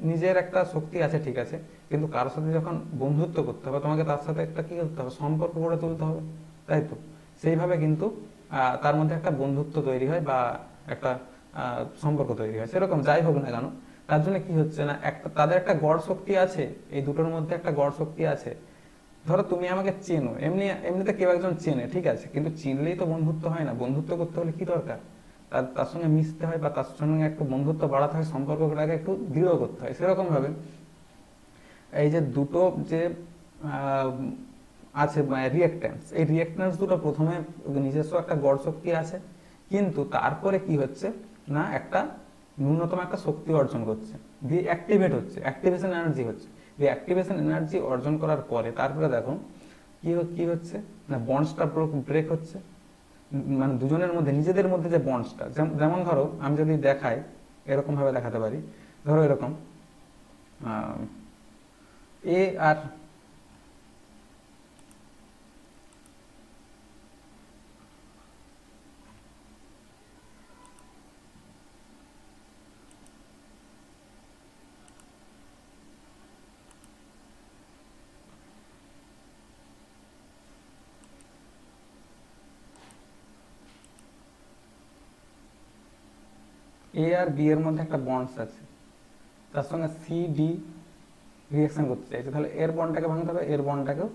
S1: নিজের একটা শক্তি আছে ঠিক আছে, কিন্তু কারোর সাথে যখন বন্ধুত্ব করতে হবে, তোমাকে তার সাথে একটা কি করতে হবে, সম্পর্ক গড়ে তুলতে হবে, তাই তো? সেইভাবে কিন্তু তার মধ্যে একটা বন্ধুত্ব তৈরি হয় বা একটা সম্পর্ক তৈরি হয়। সেরকম যাই হোক না কেন, তার জন্য কি হচ্ছে না, একটা তাদের একটা গড় শক্তি আছে, এই দুটোর মধ্যে একটা গড় শক্তি আছে। ধরো তুমি আমাকে চেনো, এমনিতে কেউ একজন চেনে ঠিক আছে, কিন্তু চিনলেই তো বন্ধুত্ব হয় না। বন্ধুত্ব করতে হলে কি দরকার, তার সঙ্গে মিশতে হয় বা তার সঙ্গে একটু বন্ধুত্ব বাড়াতে হয়, সম্পর্কটাকে একটু দৃঢ় করতে হয়। সেরকম ভাবে এই যে দুটো যে আছে রিঅ্যাক্ট্যান্স, এই রিঅ্যাক্ট্যান্স দুটো প্রথমে নিজস্ব একটা গড় শক্তি আছে, কিন্তু তারপরে কি হচ্ছে না, একটা ন্যূনতম একটা শক্তি অর্জন করছে, দিয়ে অ্যাক্টিভেট হচ্ছে, অ্যাক্টিভেশন এনার্জি হচ্ছে। দিয়ে অ্যাক্টিভেশন এনার্জি অর্জন করার পরে তারপরে দেখো কি হচ্ছে না, বন্ডসটা ব্রেক হচ্ছে। মানে দুজনের মধ্যে, নিজেদের মধ্যে যে বন্ডসটা, যেমন ধরো আমি যদি দেখাই, এরকম ভাবে দেখাতে পারি, ধরো এরকম এ আর এ আর বি এর মধ্যে একটা বন্ডস আছে, তার সঙ্গে সি ডি রিঅ্যাকশন করতে চাইছে, তাহলে এর বন্ডটাকে ভাঙতে হবে, এর বন্ডটাকেও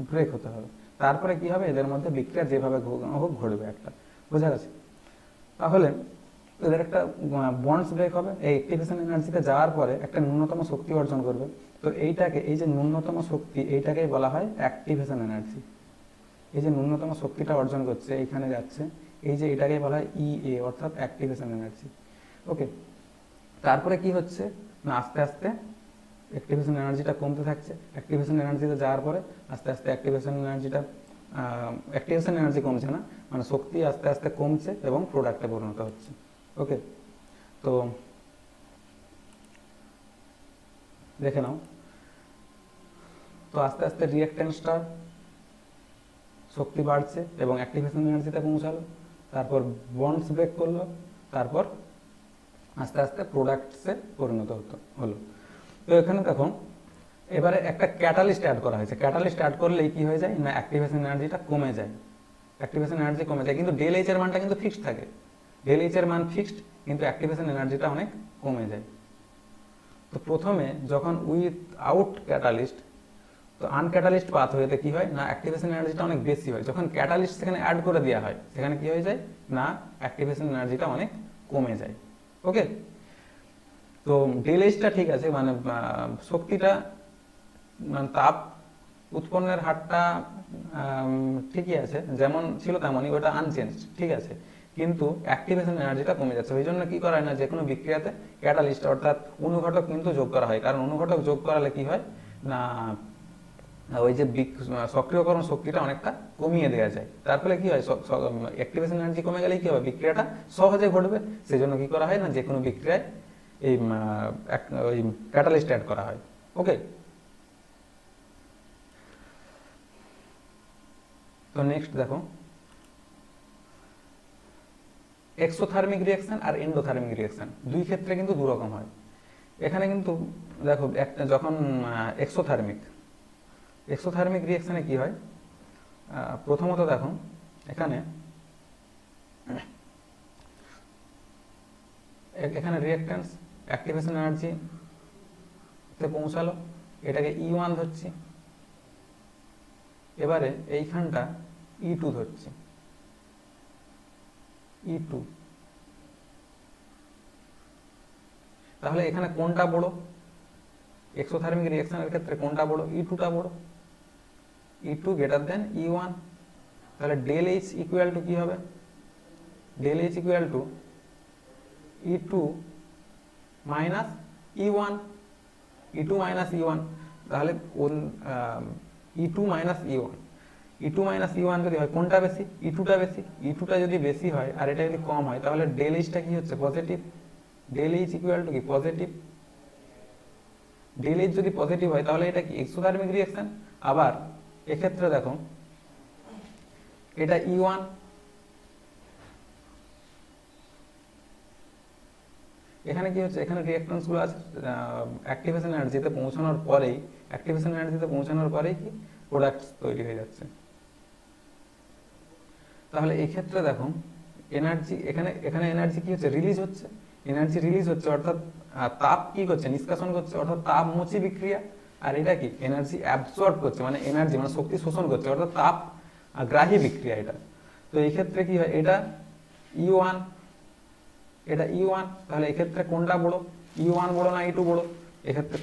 S1: ব্রেক হতে হবে। তারপরে কি হবে, এদের মধ্যে বিক্রিয়া যেভাবে হোক ঘটবে একটা, বোঝা গেছে? তাহলে এদের একটা বন্ডস ব্রেক হবে, এই অ্যাক্টিভেশন এনার্জিতে যাওয়ার পরে একটা ন্যূনতম শক্তি অর্জন করবে। তো এইটাকে, এই যে ন্যূনতম শক্তি, এইটাকেই বলা হয় অ্যাক্টিভেশন এনার্জি। এই যে ন্যূনতম শক্তিটা অর্জন করছে, এইখানে যাচ্ছে, এই যে এটাকেই বলা হয় ইএ, অর্থাৎ অ্যাক্টিভেশন এনার্জি। ওকে, তারপরে কি হচ্ছে না, আস্তে আস্তে অ্যাক্টিভেশন এনার্জিটা কমতে থাকছে। অ্যাক্টিভেশন এনার্জিতে যাওয়ার পরে আস্তে আস্তে অ্যাক্টিভেশন এনার্জি কমছে না, মানে শক্তি আস্তে আস্তে কমছে এবং প্রোডাক্টে পরিণত হচ্ছে। ওকে, তো দেখে নাও। তো আস্তে আস্তে রিঅ্যাক্ট্যান্সটা শক্তি বাড়ছে এবং অ্যাক্টিভেশন এনার্জিতে পৌঁছালো, তারপর বন্ডস ব্রেক করলো, তারপর আস্তে আস্তে প্রোডাক্টসে পরিণত হলো। তো এখানে দেখো এবারে একটা ক্যাটালিস্ট অ্যাড করা হয়েছে। ক্যাটালিস্ট অ্যাড করলেই কি হয়ে যায় না, অ্যাক্টিভেশন এনার্জিটা কমে যায়, অ্যাক্টিভেশন এনার্জি কমে যায়, কিন্তু ডেল এইচ এর মানটা কিন্তু ফিক্সড থাকে। ডেল এইচ এর মান ফিক্সড, কিন্তু অ্যাক্টিভেশন এনার্জিটা অনেক কমে যায়। তো প্রথমে যখন উইথআউট ক্যাটালিস্ট, তো আনক্যাটালিস্ট পাথওয়েতে কি হয় না, অ্যাক্টিভেশন এনার্জিটা অনেক বেশি হয়। যখন ক্যাটালিস্ট সেখানে অ্যাড করে দেওয়া হয়, সেখানে কি হয়ে যায় না, অ্যাক্টিভেশন এনার্জিটা অনেক কমে যায়। ওকে, তো ডেল এইচটা ঠিক আছে, মানে শক্তিটা, মানে তাপ উৎপন্নের হারটা ঠিকই আছে, যেমন ছিল তেমনই, ওটা আনচেঞ্জ, ঠিক আছে, কিন্তু অ্যাক্টিভেশন এনার্জিটা কমে যাচ্ছে। ওই জন্য কি করা হয় না, যে কোনো বিক্রিয়াতে ক্যাটালিস্ট অর্থাৎ অনুঘটক কিন্তু যোগ করা হয়। কারণ অনুঘটক যোগ করালে কি হয় না, ওই যে সক্রিয়করণ শক্তিটা অনেকটা কমিয়ে দেওয়া যায়। তার ফলে কি হয়, অ্যাক্টিভেশন এনার্জি কমে গেলে কি হবে, বিক্রিয়াটা সহজে ঘটবে। সেই জন্য কি করা হয় না, যে কোনো বিক্রিয়ায় এই ওই ক্যাটালিস্ট অ্যাড করা হয়। ওকে, তো নেক্সট দেখো, এক্সোথার্মিক রিঅ্যাকশন আর এন্ডোথার্মিক রিঅ্যাকশন দুই ক্ষেত্রে কিন্তু দু রকম হয়। এখানে কিন্তু দেখো একটা যখন এক্সোথার্মিক রিঅ্যাকশনে কি হয়, প্রথমত দেখো এখানে রিঅ্যাকট্যান্স অ্যাক্টিভেশন এনার্জি তে পৌঁছালো, এটাকে E1 ধরছি। এবারে এইখানটা E2 ধরছি, E2। তাহলে এখানে কোনটা বড়, এক্সোথার্মিক রিঅ্যাকশনের ক্ষেত্রে কোনটা বড়, E2টা বড়, E2 গ্রেটার দেন E1। তাহলে ডেল H ইকুয়াল টু কি হবে, del H equal to E2 minus E1, E2 minus E1। তাহলে E2 minus E1, E2 minus E1 যদি হয় কোনটা বেশি, E2টা বেশি। E2টা যদি বেশি হয় আর এটা যদি কম হয়, তাহলে ডেল Hটা কি হচ্ছে, positive. Del H equal to কি, পজিটিভ। ডেল H যদি পজিটিভ হয় তাহলে এটা কি এক্সোথার্মিক রিঅ্যাকশন। আবার এক্ষেত্রে দেখো এটা E1, এখানে কি হচ্ছে, এখানে রিঅ্যাকট্যান্স গুলো আছে অ্যাক্টিভেশন এনার্জিতে পৌঁছানোর পরেই কি প্রোডাক্ট তৈরি হয়ে যাচ্ছে। তাহলে এই ক্ষেত্রে দেখো এনার্জি এখানে এনার্জি কি হচ্ছে, রিলিজ হচ্ছে, এনার্জি রিলিজ হচ্ছে অর্থাৎ তাপ কি করছে, নিষ্কাশন করছে অর্থাৎ তাপমোচী বিক্রিয়া। আর এটা কি এনার্জি অ্যাবসর্ব করছে, মানে এনার্জি মানে শক্তি শোষণ করছে অর্থাৎ তাপ গ্রাহী বিক্রিয়া এটা। তো এই ক্ষেত্রে কি হয়, এটা E1, এটা E1। তাহলে এক্ষেত্রে কোনটা বড়, E1 বড় না E2 বড়, এক্ষেত্রে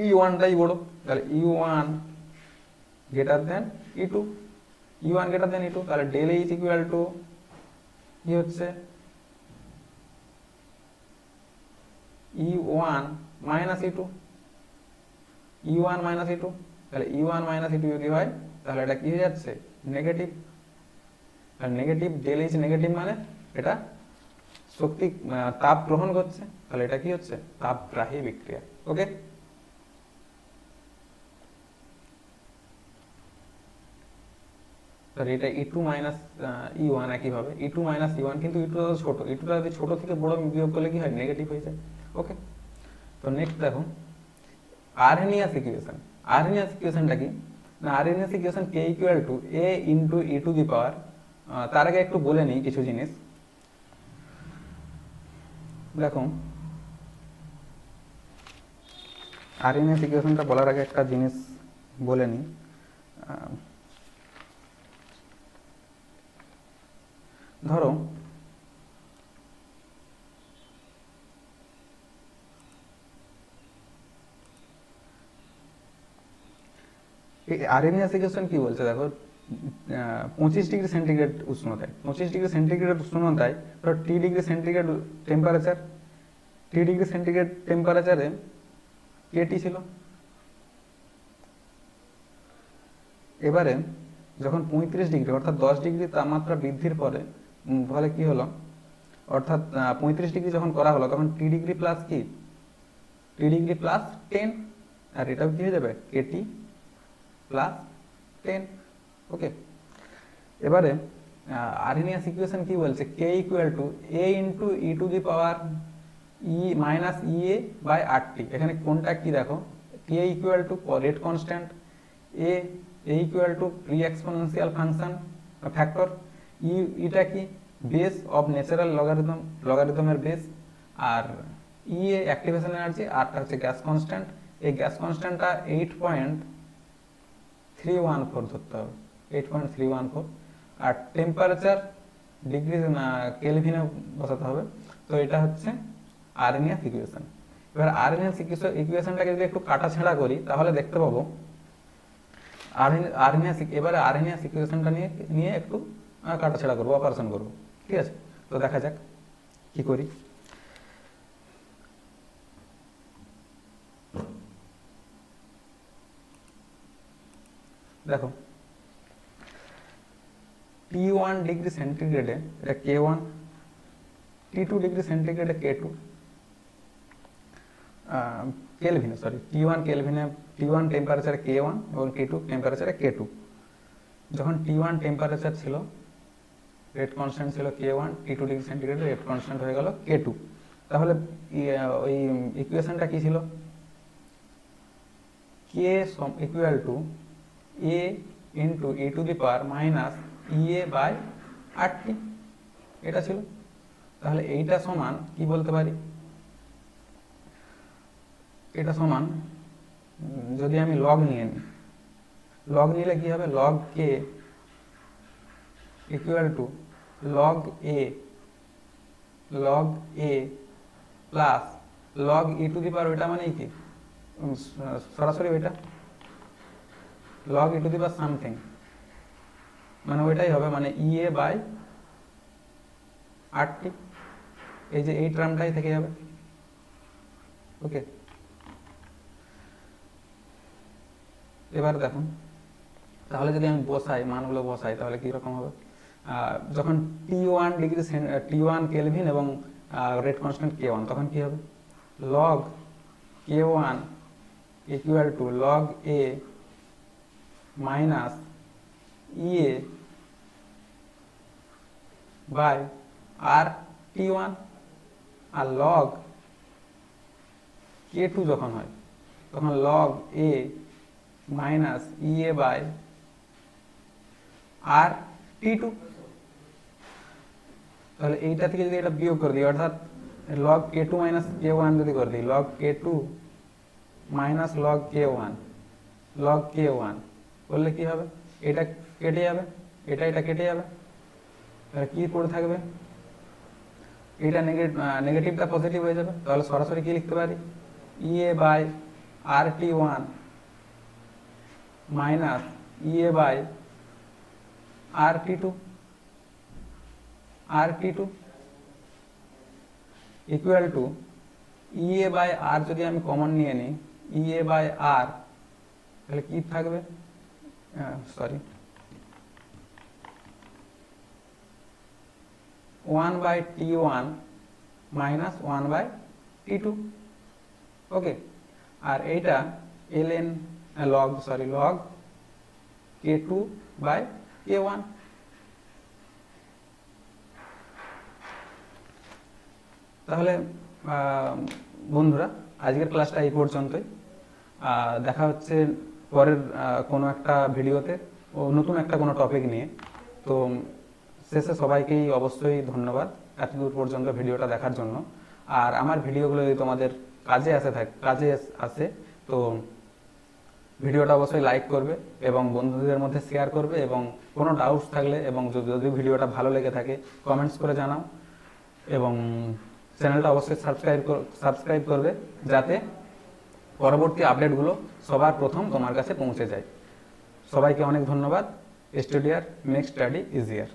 S1: E1টাই বড়। তাহলে E1 greater than E2, E1 greater than E2। তাহলে ডেল H ইকুয়াল টু কি হচ্ছে, E1 minus E2, E1 minus E2। তাহলে E1 মাইনাস E2 যদি হয় তাহলে এটা কি হয়ে যাচ্ছে, নেগেটিভ। আর নেগেটিভ, ডেল H নেগেটিভ মানে এটা শক্তি তাপ গ্রহণ করছে, তাহলে এটা কি হচ্ছে, তাপগ্রাহী বিক্রিয়া। ওকে, তাহলে এটা E2 মাইনাস E1 একইভাবে E2 মাইনাস E1, কিন্তু E2টা ছোট, E2টা যদি ছোট থেকে বড় বিয়োগ করলে কি হয়, নেগেটিভ হয়ে যায়। ওকে, তো নেক্সট দেখো আরহেনিয়াস ইকুয়েশন। আরহেনিয়াস ইকুয়েশনটা কি না, Arrhenius equation K equal to A into E to the power. তার আগে একটু বলে নিই কিছু জিনিস। দেখো আরহেনিয়াস ইকুয়েশনটা বলার আগে একটা জিনিস বলে নিই। ধরো আরহেনিয়াস ইকুয়েশন কি বলছে, দেখো 25 ডিগ্রি সেন্টিগ্রেড উষ্ণতায়, 25 ডিগ্রি সেন্টিগ্রেড উষ্ণতায় ধরো T degree centigrade temperature, T degree centigrade টেম্পারেচারে KT ছিল। এবারে যখন 35 ডিগ্রি অর্থাৎ 10 ডিগ্রি তাপমাত্রা বৃদ্ধির পরে ফলে কি হলো, অর্থাৎ 35 ডিগ্রি যখন করা হলো তখন T ডিগ্রি প্লাস কি, T ডিগ্রি প্লাস 10, আর এটাও কি হয়ে যাবে, KT প্লাস 10। ওকে, এবারে আরহেনিয়াস ইকুয়েশন কি বলছে, K equal to A into E to the power E minus EA by RT। এখানে কোনটা কি দেখো, K equal to rate constant, A equal to pre exponential function factor, এটা কি বেস অফ ন্যাচারাল লগারিদমের বেস, আর EA অ্যাক্টিভেশন এনার্জি, আরটা হচ্ছে গ্যাস কনস্ট্যান্ট। এই গ্যাস কনস্ট্যান্টটা 8.314 ধরতে হবে, 8.314। আর টেম্পারেচার ডিগ্রি কেলভিনে বসাতে হবে। তো এটা হচ্ছে আরহেনিয়াস ইকুয়েশন। এবার আরহেনিয়াস ইকুয়েশনটাকে যদি একটু কাটাছেঁড়া করি তাহলে দেখতে পাবো এবারে আরহেনিয়াস ইকুয়েশনটা নিয়ে নিয়ে একটু কাটাছেড়া করবো, অপারেশন করবো, ঠিক আছে? তো দেখা যাক কি করি। দেখো T1 ডিগ্রি সেন্টিগ্রেডে এটা K1, T2 degree সেন্টিগ্রেডে K2, কেলভিনে T1 কেলভিনে, T1 টেম্পারেচারে K1 এবং T2 টেম্পারেচারে K2। যখন T1 টেম্পারেচার ছিল, রেট কনস্ট্যান্ট ছিল K1, T2 degree সেন্টিগ্রেডে rate constant হয়ে গেল K2। তাহলে ওই ইকুয়েশনটা কি ছিল? K equal to A into e to the power minus EA by RT, এটা ছিল। তাহলে এইটা সমান কি বলতে পারি? এটা সমান, যদি আমি লগ নিয়ে নিই, লগ নিলে কি হবে? Log K equal to log A plus log e to the power, ওইটা মানে কি সরাসরি ওইটা log e to the power something, মানে ওইটাই হবে, মানে EA বাই RT। এই যে এই টার্মটাই থেকে যাবে। ওকে, এবার দেখুন তাহলে যদি আমি বসাই, মানগুলো বসাই, তাহলে কীরকম হবে? যখন T1 কেলভিন এবং রেট কনস্ট্যান্ট K1, তখন কি হবে? Log K1 equal to log A minus EA by RT1, আর লগ K2 যখন হয় তখন log A minus EA by RT2। তাহলে এইটা থেকে যদি এটা বিয়োগ করে দিই, অর্থাৎ লগ K2 মাইনাস K1 যদি করে দিই, log K2 minus log K1 করলে কি হবে? এটা কেটে যাবে, এটা কেটে যাবে, তাহলে কি পড়ে থাকবে? এটা নেগেটিভটা পজিটিভ হয়ে যাবে। তাহলে সরাসরি কি লিখতে পারি? EA by RT1 minus EA by RT2 equal to EA by R, যদি আমি কমন নিয়ে নিই EA বাই R, তাহলে কি থাকবে? 1 by T1 minus 1 by T2। Okay, আর এইটা লগ K2 বাই K1। তাহলে বন্ধুরা, আজকের ক্লাসটা এই পর্যন্তই। দেখা হচ্ছে পরের কোনো একটা ভিডিওতে ও নতুন একটা কোনো টপিক নিয়ে। তো শেষে সবাইকেই অবশ্যই ধন্যবাদ এতদূর পর্যন্ত ভিডিওটা দেখার জন্য। আর আমার ভিডিওগুলো যদি তোমাদের কাজে আসে তো ভিডিওটা অবশ্যই লাইক করবে এবং বন্ধুদের মধ্যে শেয়ার করবে, এবং কোনো ডাউটস থাকলে এবং যদি ভিডিওটা ভালো লেগে থাকে কমেন্টস করে জানাও, এবং চ্যানেলটা অবশ্যই সাবস্ক্রাইব করবে, যাতে পরবর্তী আপডেটগুলো সবার প্রথম তোমার কাছে পৌঁছে যায়। সবাইকে অনেক ধন্যবাদ। স্টাডি আর মেক স্টাডি ইজিয়ার।